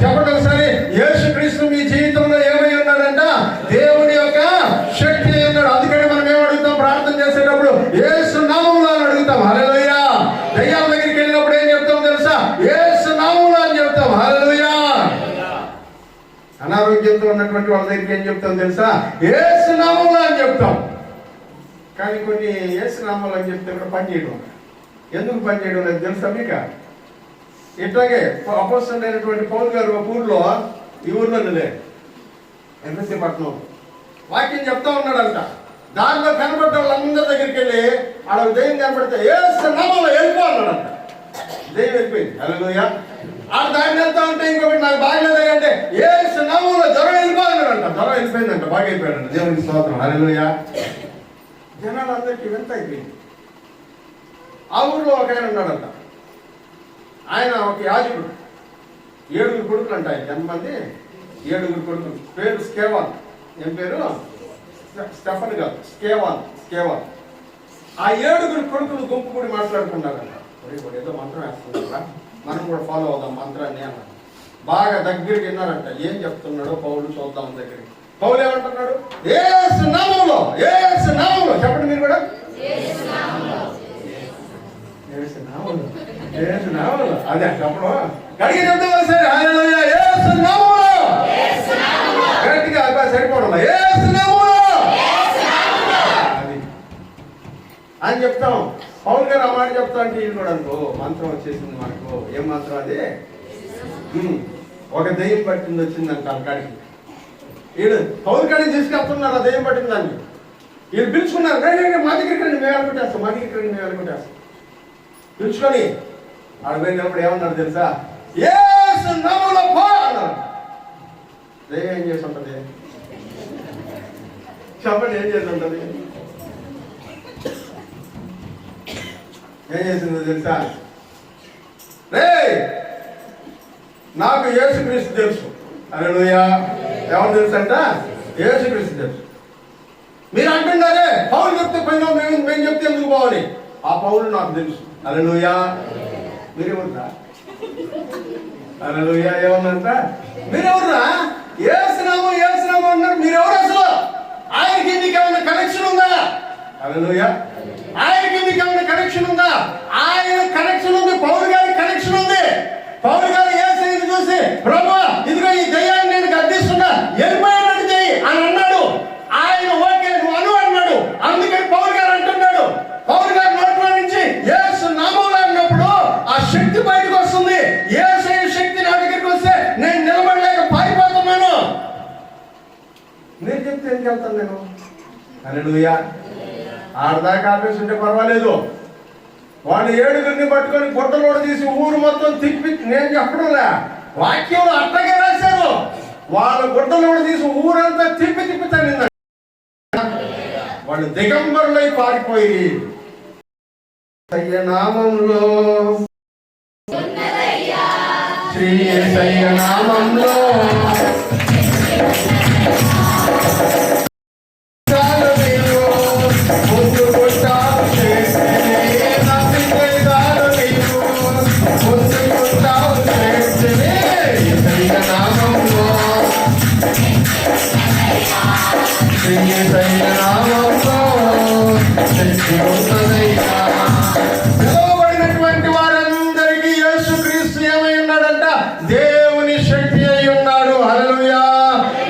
[SPEAKER 1] చెప్పండి ఒకసారి. యేసుక్రీస్తు మీ జీవితంలో ఏమై ఉన్నాడంట? దేవుని యొక్క శక్తి అయి ఉన్నాడు. అందుకని మనం ఏం అడుగుతాం? ప్రార్థన చేసేటప్పుడు యేసు నామములో అని అడుగుతాం. హల్లెలూయా. దయ్యాల దగ్గరికి వెళ్ళినప్పుడు ఏం చెప్తాం తెలుసా? యేసు నామములో అని చెప్తాం. హల్లెలూయా. అనారోగ్యంతో ఉన్నటువంటి వాళ్ళ దగ్గరికి ఏం చెప్తాం తెలుసా? యేసు నామములో అని చెప్తాం. కానీ కొన్ని యేసు నామములో అని చెప్తే కూడా పని చేయడం. ఎందుకు పని చేయడం లేదు తెలుసా మీకు? ఇట్లాగే అపోస్తలుడు అయినటువంటి పౌలు గారు ఒక ఊర్లో, ఈ ఊర్లోనే ఎంఎస్సీ పట్నం, వాక్యం చెప్తా ఉన్నాడంట. దాంట్లో కనబడ్డ వాళ్ళందరి దగ్గరికి వెళ్ళి ఆడ దెయ్యం కనబడితే యేసు నామములో వెళ్ళిపో అన్నాడంట. దెయ్యం వెళ్ళిపోయింది. హల్లెలూయా. ఆ దాన్ని వెళ్తా ఉంటే ఇంకొకటి నాకు బాగలేదు అంటే యేసు నామములో జ్వరం వెళ్ళిపోతున్నాడంట. జ్వరం వెళ్ళిపోయిందంట, బాగా అయిపోయాడంట. దేవునికి స్తోత్రం. హల్లెలూయా. జనాలందరికీ వింత అయిపోయింది. ఆ ఊర్లో ఒక ఆయన ఉన్నాడంట. ఆయన ఒక యాజకుడు. 7 కొడుకులు అంట. ఆయన ఎంతమంది? 7 కొడుకులు. పేరు స్కేవాన్. ఏం పేరు? స్టెఫన్ కాదు, స్కేవాన్. ఆ 7 కొడుకులు గుంపు కూడి మాట్లాడుకున్నారంట. ఏదో మంత్రం వేస్తున్నారా, మనం కూడా ఫాలో అవుదాం మంత్రాన్ని అన్నారు. బాగా దగ్గరికి విన్నారంట. ఏం చెప్తున్నాడో పౌలు చూద్దాం దగ్గరికి. పౌలు ఏమంటున్నాడు? యేసు నామములో, యేసు నామములో చెప్పండి మీరు కూడా. యేసు నామములో, యేసు నామములో. అదే చెప్పడం గడికి చెప్తాం సరే. హల్లెలూయా, యేసు నామములో, గట్టిగా సరిపోవడం. యేసు నామములో అని చెప్తాం. పౌలు గారు ఆ మాట చెప్తా అంటే వీళ్ళు కూడా అనుకో మంత్రం వచ్చేసింది మనకు. ఏం మంత్రం అది? ఒక దెయ్యం పట్టింది వచ్చిందంట అక్కడికి. వీళ్ళు పౌలు కాడికి తీసుకెళ్తున్నారు. ఆ దెయ్యం పట్టింది దాన్ని. వీళ్ళు పిలుచుకున్నారు. మా దగ్గరికి రండి, మేము అనుకుంటేస్తాం, మా దగ్గరికి రండి, మేము అనుకుంటేస్తాం. పిలుచుకొని అడిగినప్పుడు ఏమన్నారు తెలుసా? యేసు నామములో పో అన్నారు. దెయ్యం ఏం చేసి ఉంటుంది? చెప్పండి, ఏం చేసి ఉంటుంది? ఏం చేసిందో తెలుసా? రే నాకు యేసుక్రీస్తు తెలుసు. హల్లెలూయా. ఎవరు తెలుసు అంట? యేసుక్రీస్తు తెలుసు. మీరు అంటున్నారే పౌలు చెప్తే పోయినా మేము చెప్తే ఎందుకు పోవాలి? ఆ పౌలు నాకు తెలుసు. హల్లెలూయా. మీరెవరురా? హల్లెలూయా. ఏమన్నంట? మీరెవరురా? యేసునామం యేసునామం అన్నారు. మీరెవరు అసలు? ఆయనకి మీకు ఏమైనా కనెక్షన్ ఉందా? హల్లెలూయా. ఆయనకి మీకు ఏమైనా కనెక్షన్ ఉందా? ఆయన కనెక్షన్ ఉంది. పౌలు గారి కనెక్షన్ ఉంది. పౌలు గారు యేసుని చూసి ప్రభువా ఇదిగో ఈ దయ్యాన్ని నేను గద్దిస్తున్నా, వెళ్ళిపోయాడు చెయ్యి అని అన్నాడు. ఆయన ఓకే నువ్వు అను అన్నాడు. అందుకని పౌలు గారు అంటున్నాడు. పౌలు గారి నోట్లో నుంచి యేసు నామములో అన్నప్పుడు ఆ శక్తి బయటకు వస్తుంది. యేసు శక్తి నా దగ్గరికి వస్తే నేను నిలబడలేక పారిపోతున్నాను. నేను చెప్తే ఎందుకు వెళ్తాను నేను? హల్లెలూయా. ఆడదాకా ఆపేసి ఉంటే పర్వాలేదు. వాళ్ళు 7 పట్టుకొని గుడ్డలో తీసి ఊరు మొత్తం తిప్పి, నేను చెప్పడంలే, వాక్యంలో అట్టగే రాశారు. వాళ్ళ గుడ్డలో తీసి ఊరంతా తిప్పి తనిందండి. వాళ్ళు దిగంబరులై పారిపోయి నామంలో శ్రీ యేసయ్య నామంలో పిలువబడినటువంటి వారందరికీ యేసుక్రీస్తు ఏమై ఉన్నాడంట? దేవుని శక్తి అయి ఉన్నాడు. హల్లెలూయా.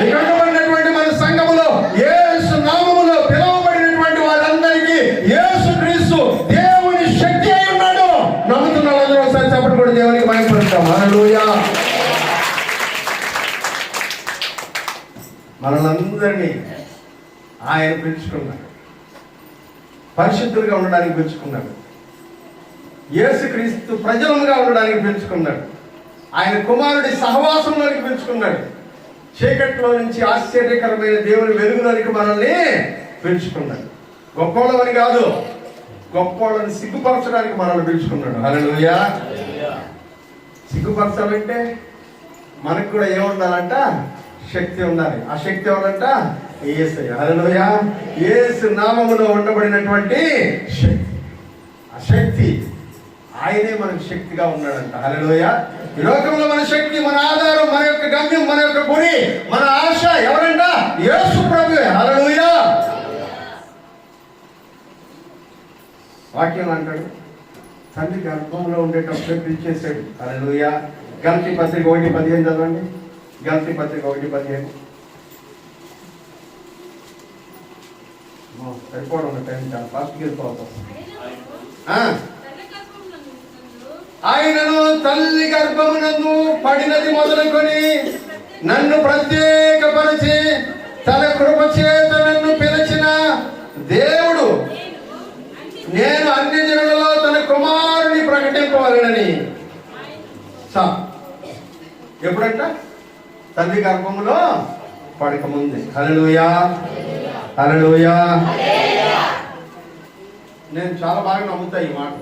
[SPEAKER 1] ఇక్కడ ఉన్నటువంటి మన సంఘములో యేసు నామములో పిలువబడినటువంటి వారందరికీ యేసుక్రీస్తు దేవుని శక్తి అయి ఉన్నాడు. నమ్ముతున్న వాళ్ళందరూ ఒకసారి చెప్పండి కూడా దేవునికి మహిమపరుస్తాం. హల్లెలూయా. మనలందరినీ ఆయన పిలుచుకున్నాడు. పరిశుద్ధులుగా ఉండడానికి పిలుచుకున్నాడు. యేసుక్రీస్తు ప్రజలుగా ఉండడానికి పిలుచుకున్నాడు. ఆయన కుమారుడి సహవాసంలోనికి పిలుచుకున్నాడు. చీకట్లో నుంచి ఆశ్చర్యకరమైన దేవుని వెలుగులోనికి మనల్ని పిలుచుకున్నాడు. గొప్పోళ్ళని కాదు, గొప్పోళ్ళని సిగ్గుపరచడానికి మనల్ని పిలుచుకున్నాడు. హల్లెలూయా. సిగ్గుపరచాలంటే మనకు కూడా ఏముండాలంట? శక్తి ఉండాలి. ఆ శక్తి ఎవరంట? యేసయ్య. హల్లెలూయా. యేసు నామములో ఉండబడినటువంటి శక్తి. ఆ శక్తి ఆయనే మనకు శక్తిగా ఉన్నాడంట. హల్లెలూయా. ఈ లోకంలో మన శక్తి, మన ఆధారం, మన యొక్క గమ్యం, మన యొక్క గురి, మన ఆశ ఎవరంట? యేసు ప్రభువే. హల్లెలూయా. వాక్యం అంటాడు, తండ్రి గర్భంలో ఉండేటప్పుడే పిలిచేశాడు. హల్లెలూయా. గలతీ పత్రిక 1:15 చదవండి. గలతీ పత్రిక 1:15. సరిపోవడం టైం చాలా ఫాస్ట్గా వెళ్ళిపోతాం. ఆయనను తల్లి గర్భమునందు పడినది మొదలుకొని నన్ను ప్రత్యేకపరిచి తన కృప చేత నన్ను పిలిచిన దేవుడు నేను అన్ని జనులలో తన కుమారుని ప్రకటింపవలనని. ఎప్పుడంట? తల్లి గర్భములో పడక ముందే. హల్లెలూయా. హల్లెలూయా. నేను చాలా బాగా నమ్ముతా ఈ మాట,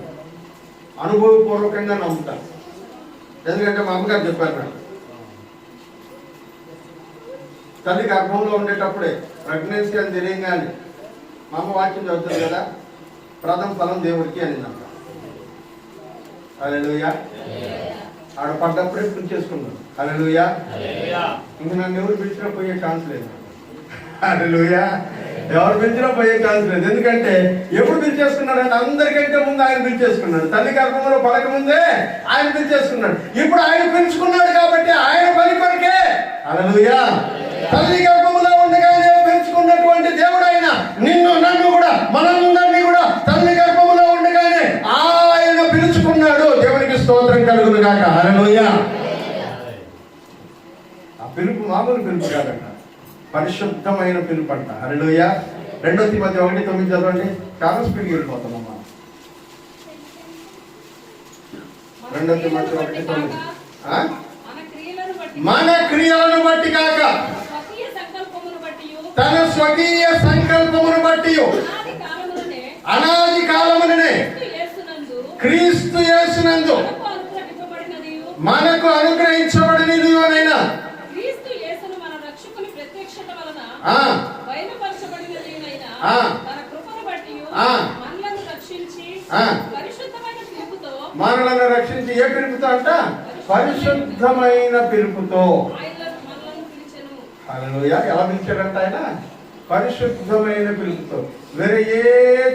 [SPEAKER 1] అనుభవపూర్వకంగా నమ్ముతా. ఎందుకంటే మా అమ్మగారు చెప్పారు నాకు, తల్లి గర్భంలో ఉండేటప్పుడే ప్రెగ్నెన్సీ అని తెలియగానే మా అమ్మ వాక్యం చదువుతుంది కదా, ప్రథమ ఫలం దేవుడికి అనిందంట. హల్లెలూయా. ఆడ పడ్డప్పుడే పిలిచేసుకున్నాడు. హల్లెలూయా. ఇంక నన్ను ఎవరు పిలిచినా పోయే ఛాన్స్ లేదు. హల్లెలూయా. ఎవరు పిలిచినా పోయే ఛాన్స్ లేదు. ఎందుకంటే ఎప్పుడు పిలిచేసుకున్నాడంటే అందరికంటే ముందు ఆయన పిలిచేసుకున్నాడు. తల్లి గర్భంలో పడక ముందే ఆయన పిలిచేసుకున్నాడు. ఇప్పుడు ఆయన పిలుచుకున్నాడు కాబట్టి ఆయన పని కొరకే. హల్లెలూయా. తల్లి గర్భంలో ఉండగానే పెంచుకున్నటువంటి దేవుడు ఆయన నిన్ను నన్ను కూడా మనందరినీ కూడా తల్లి గర్భంలో ఉండగానే ఆయన పిలుచుకున్నాడు. దేవునికి స్తోత్రం కలుగును గాక. హల్లెలూయా. ఆ పిలుపు మామూలు పిలుపు కాదంట, పరిశుద్ధమైన పిలుపు అంట. హల్లెలూయా. 2 తిమోతి 1:9 చదవండి. చాలా స్పీడ్కి వెళ్ళిపోతామమ్మా. 2 తిమోతి 1:9. మన క్రియలను బట్టి కాక తన స్వకీయ సంకల్పమును బట్టి అనాది కాలముననే క్రీస్తు యేసునందు మనకు అనుగ్రహించబడినది అయినా మనలను రక్షించి ఏ పిలుపుతో అంట? పరిశుద్ధమైన పిలుపుతో. హల్లెలూయా. ఎలా పిలిచాడంట ఆయన? పరిశుద్ధమైన పిలుపుతో. వేరే ఏ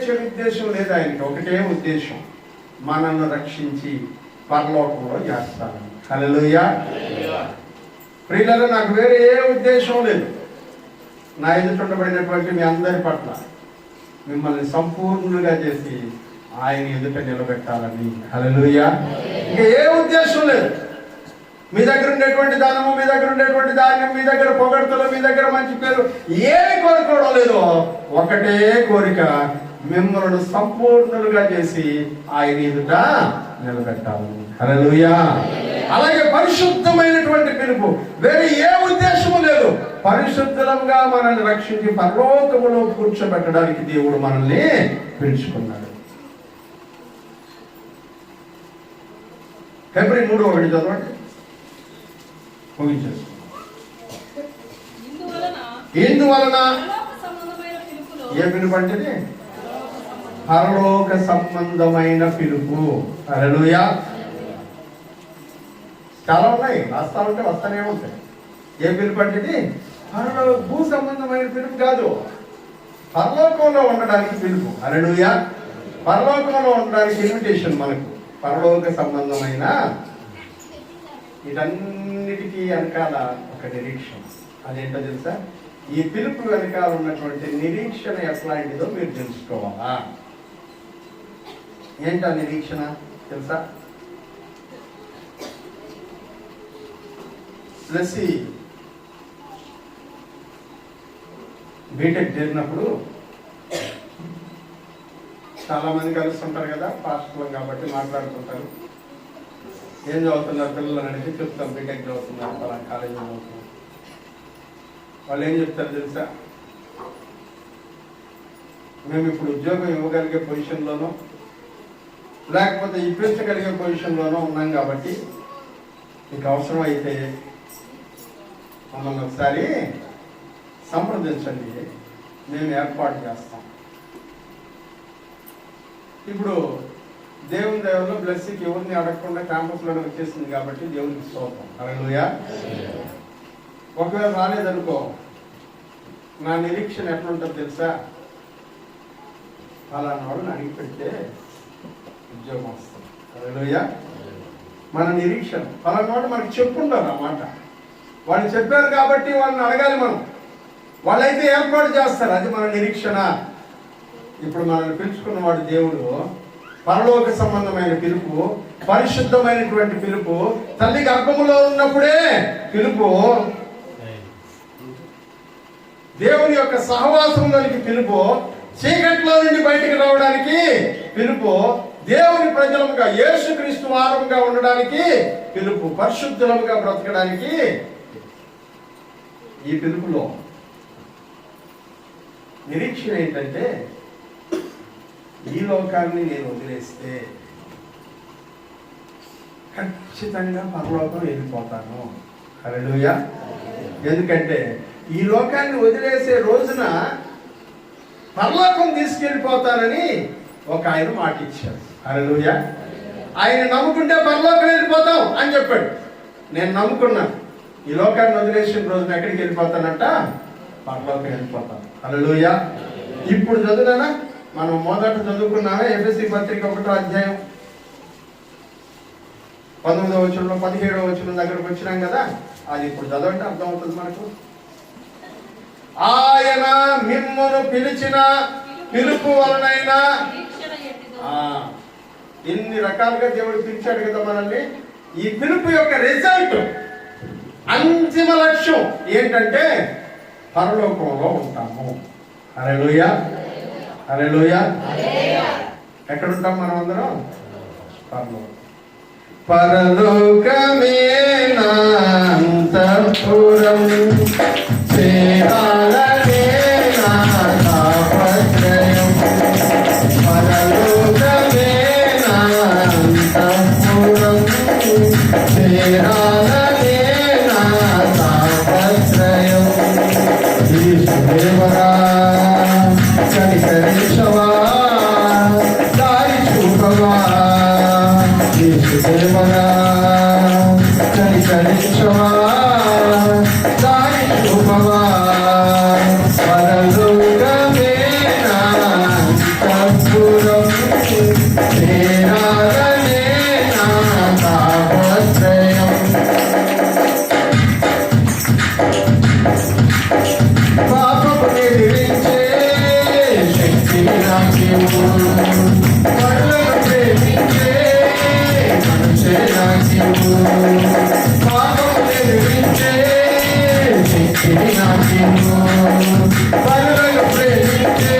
[SPEAKER 1] చెడు ఉద్దేశం లేదు ఆయనకి. ఒకటే ఉద్దేశం, మనల్ని రక్షించి పరలోకంలో చేస్తాను. హల్లెలూయా. ప్రియులారా, నాకు వేరే ఏ ఉద్దేశం లేదు. నా ఎదుటుండబడినటువంటి మీ అందరి పట్ల మిమ్మల్ని సంపూర్ణులుగా చేసి ఆయన ఎదుట నిలబెట్టాలని. హల్లెలూయా. ఇంకా ఏ ఉద్దేశం లేదు. మీ దగ్గర ఉండేటువంటి ధనము, మీ దగ్గర ఉండేటువంటి ధాన్యం, మీ దగ్గర పొగడ్తలు, మీ దగ్గర మంచి పేరు ఏమి కోరుకోవడం లేదు. ఒకటే కోరిక, మిమ్మల్ని సంపూర్ణులుగా చేసి ఆయన ఎదుట నిలబెట్టాలని. హల్లెలూయా. అలాగే పరిశుద్ధమైనటువంటి పిలుపు. వేరే ఏ ఉద్దేశము లేదు. పరిశుద్ధంగా మనల్ని రక్షించి పరలోకములో కూర్చోబెట్టడానికి దేవుడు మనల్ని పిలుచుకున్నాడు. ఫిబ్రవరి 3:1 చదవండి. ఇందువలన ఏ పిలుపు అంటే? పరలోక సంబంధమైన పిలుపు. హల్లెలూయా. చాలా ఉన్నాయి, వస్తా ఉంటే వస్తానే ఉంటాయి. ఏ పిలుపు అంటే? భూ సంబంధమైన పిలుపు కాదు, పరలోకంలో ఉండడానికి పిలుపు. హల్లెలూయా. పరలోకంలో ఉండడానికి ఇన్విటేషన్ మనకు. పరలోక సంబంధమైన వీటన్నిటికీ వెనకాల ఒక నిరీక్షణ. అదేంటో తెలుసా? ఈ పిలుపు వెనకాల ఉన్నటువంటి నిరీక్షణ ఎట్లాంటిదో మీరు తెలుసుకోవాలా. ఏంటా నిరీక్షణ తెలుసా? ప్లస్ బీటెక్ చేరినప్పుడు చాలా మంది కలుస్తుంటారు కదా, పాస్టర్లు కాబట్టి మాట్లాడుతుంటారు. ఏం చదువుతున్నారు పిల్లలు అనేది చెప్తాం. బీటెక్ చదువుతున్నారు, అలా కాలేజీలో చదువుతున్నారు. వాళ్ళు ఏం చెప్తారు తెలుసా? మేము ఇప్పుడు ఉద్యోగం ఇవ్వగలిగే పొజిషన్లోనో లేకపోతే ఇప్పించగలిగే పొజిషన్లోనో ఉన్నాం కాబట్టి మీకు అవసరం అయితే మమ్మల్ని ఒకసారి సంప్రదించండి, మేము ఏర్పాటు చేస్తాం. ఇప్పుడు దేవుని దయలో బ్లెస్సింగ్ ఎవరిని అడగకుండా క్యాంపస్లోనే వచ్చేసింది కాబట్టి దేవునికి స్తోత్రం. హల్లెలూయా. ఒకవేళ రాలేదనుకో, నా నిరీక్షణ ఎట్లుంటుందో తెలుసా? అలాంటి వాళ్ళని అడిగి పెడితే ఉద్యోగం వస్తుంది. హల్లెలూయా. మన నిరీక్షణ అలాంటి వాడు మనకు చెప్పుంటారు అన్నమాట. వాళ్ళు చెప్పారు కాబట్టి వాళ్ళని అడగాలి మనం. వాళ్ళైతే ఏర్పాటు చేస్తారు, అది మన నిరీక్షణ. ఇప్పుడు మనల్ని పిలుచుకున్న వాడు దేవుడు. పరలోక సంబంధమైన పిలుపు, పరిశుద్ధమైనటువంటి పిలుపు, తల్లి గర్భములో ఉన్నప్పుడే పిలుపు, దేవుని యొక్క సహవాసంలోనికి పిలుపు, చీకట్లో నుండి బయటికి రావడానికి పిలుపు, దేవుని ప్రజలముగా యేసుక్రీస్తు వారముగా ఉండడానికి పిలుపు, పరిశుద్ధులముగా బ్రతకడానికి. ఈ పిలుపులో నిరీక్షణ ఏంటంటే, ఈ లోకాన్ని నేను వదిలేస్తే ఖచ్చితంగా పరలోకం వెళ్ళిపోతాను. హల్లెలూయా. ఎందుకంటే ఈ లోకాన్ని వదిలేసే రోజున పరలోకం తీసుకెళ్ళిపోతానని ఒక ఆయన మాట ఇచ్చాడు. హల్లెలూయా. ఆయన నమ్ముకుంటే పరలోకం వెళ్ళిపోతాం అని చెప్పాడు. నేను నమ్ముకున్నాను. ఈ లోకాన్ని వదిలేసిన రోజున ఎక్కడికి వెళ్ళిపోతానంట? పరలోకం వెళ్ళిపోతాను. హల్లెలూయా. ఇప్పుడు చదువునా మనం మొదట చదువుకున్నామే ఎఫెసీ పత్రిక 1వ అధ్యాయం 19వ వచనంలో 17వ వచనం దగ్గరకు వచ్చినాం కదా. అది ఇప్పుడు చదవండి, అర్థమవుతుంది మనకు. ఆయన మిమ్మును పిలిచిన పిలుపు వలనైనా
[SPEAKER 2] నిరీక్షణ ఎట్టిదో
[SPEAKER 1] ఎన్ని రకాలుగా దేవుడు పిలిచాడు కదా మనల్ని. ఈ పిలుపు యొక్క రిజల్ట్, అంతిమ లక్ష్యం ఏంటంటే పరలోకంలో ఉంటాము. హల్లెలూయా, హల్లెలూయా. ఎక్కడ ఉంటాం మనం అందరం? పరలోకం. పరలోకమే నా అంతఃపురం, చేరాలనే నా తాపత్రయం. పరలోకమే నా అంతఃపురం, చేరాలనే నా తాపత్రయం. యేసుదేవరా కనికరించవా, దారి చూపవా. యేసుదేవరా కనికరించవా, దారి చూపవా. పరలోకమే నా అంతఃపురం, చేరాలనే నా తాపత్రయం. పాపము నిద్రించే శక్తి నాకివ్వు, పరులను ప్రేమించే మనసే నాకివ్వు. పాపము నిద్రించే శక్తి నాకివ్వు, పరులను ప్రేమించే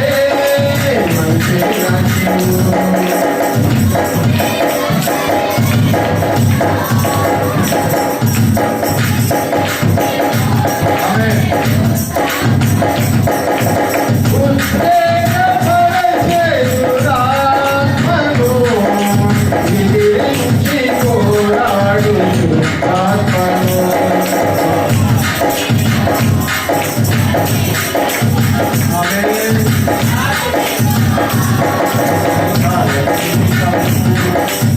[SPEAKER 1] మనసే నాకివ్వు. ఆమేన్. ఉద్వేగపరచేయురాత్మను విదిరించి పోరాడుచు ఆత్మను. ఆమేన్.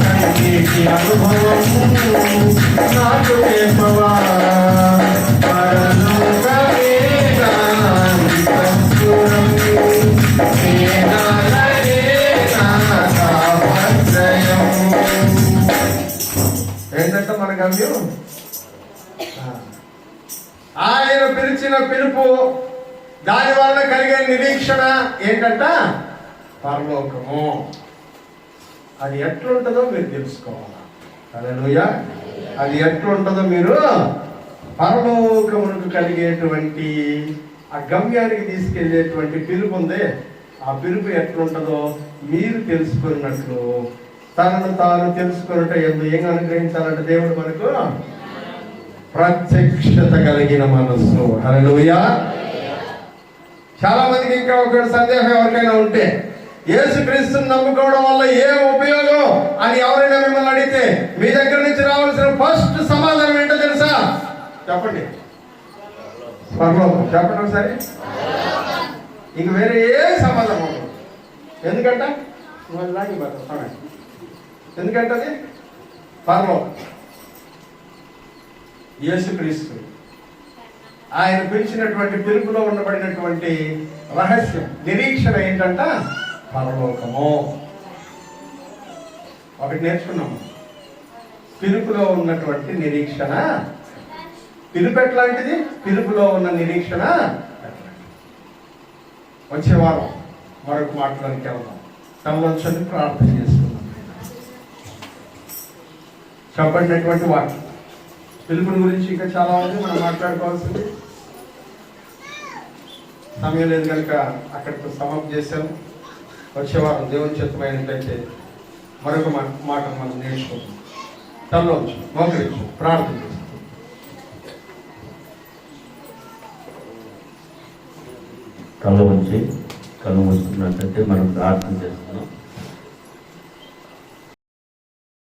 [SPEAKER 1] కన్నీటి అనుభవం నాకు నేర్పవా. పరలోకమే నా అంతఃపురం, చేరాలనే నా తాపత్రయం. ఏంటంట మన గమ్యం? ఆయన పిలిచిన పిలుపు, దాని వలన కలిగే నిరీక్షణ ఏంటంట? పరలోకము. అది ఎట్లుంటుందో మీరు తెలుసుకోవాలి. హల్లెలూయా. అది ఎట్లుంటుందో మీరు పరలోకమునకు కలిగేటువంటి ఆ గమ్యానికి తీసుకెళ్లేటువంటి పిలుపు ఉంది. ఆ పిలుపు ఎట్లుంటుందో మీరు తెలుసుకున్నట్లు తనను తాను తెలుసుకున్నట్టు ఏం అనుగ్రహించాలంటే దేవుడు మనకు ప్రత్యక్షత కలిగిన మనస్సు. హల్లెలూయా. చాలా మందికి ఇంకా ఒక సందేహం ఎవరికైనా ఉంటే, యేసుక్రీస్తుని నమ్ముకోవడం వల్ల ఏం ఉపయోగం అని ఎవరైనా మిమ్మల్ని అడిగితే మీ దగ్గర నుంచి రావాల్సిన ఫస్ట్ సమాధానం ఏంటో తెలుసా? చెప్పండి. పరలోకం. చెప్పండి ఒకసారి. ఇంక వేరే ఏ సమాధానం ఉండదు. ఎందుకంటే ఎందుకంటే అది పరలోకం. యేసుక్రీస్తు ఆయన పిలిచినటువంటి పిలుపులో ఉండబడినటువంటి రహస్యం, నిరీక్షణ ఏంటంట? పరలోకము. ఒకటి నేర్చుకున్నాము. పిలుపులో ఉన్నటువంటి నిరీక్షణ. పిలుపు ఎట్లాంటిది? పిలుపులో ఉన్న నిరీక్షణ ఎట్లాంటిది? వచ్చే వారం మరొక మాటలోనికి వెళ్దాం. తమలోంచి ప్రార్థన చేసుకుందాం. చెప్పబడినటువంటి వాటి పిలుపుని గురించి ఇంకా చాలా ఉంది మనం మాట్లాడుకోవాల్సింది. సమయం లేదు కనుక అక్కడితో సమాప్తి చేశాము. వచ్చేవారం దేవుని చిత్తమైనట్లయితే మరొక మాట మనం నేర్చుకుంటాం. తమలోంచి మోకరించి ప్రార్థన చేస్తాం.
[SPEAKER 3] కళ్ళు ఉంచి కళ్ళు మూసుకున్నట్లయితే మనం ప్రార్థన చేస్తున్నాం.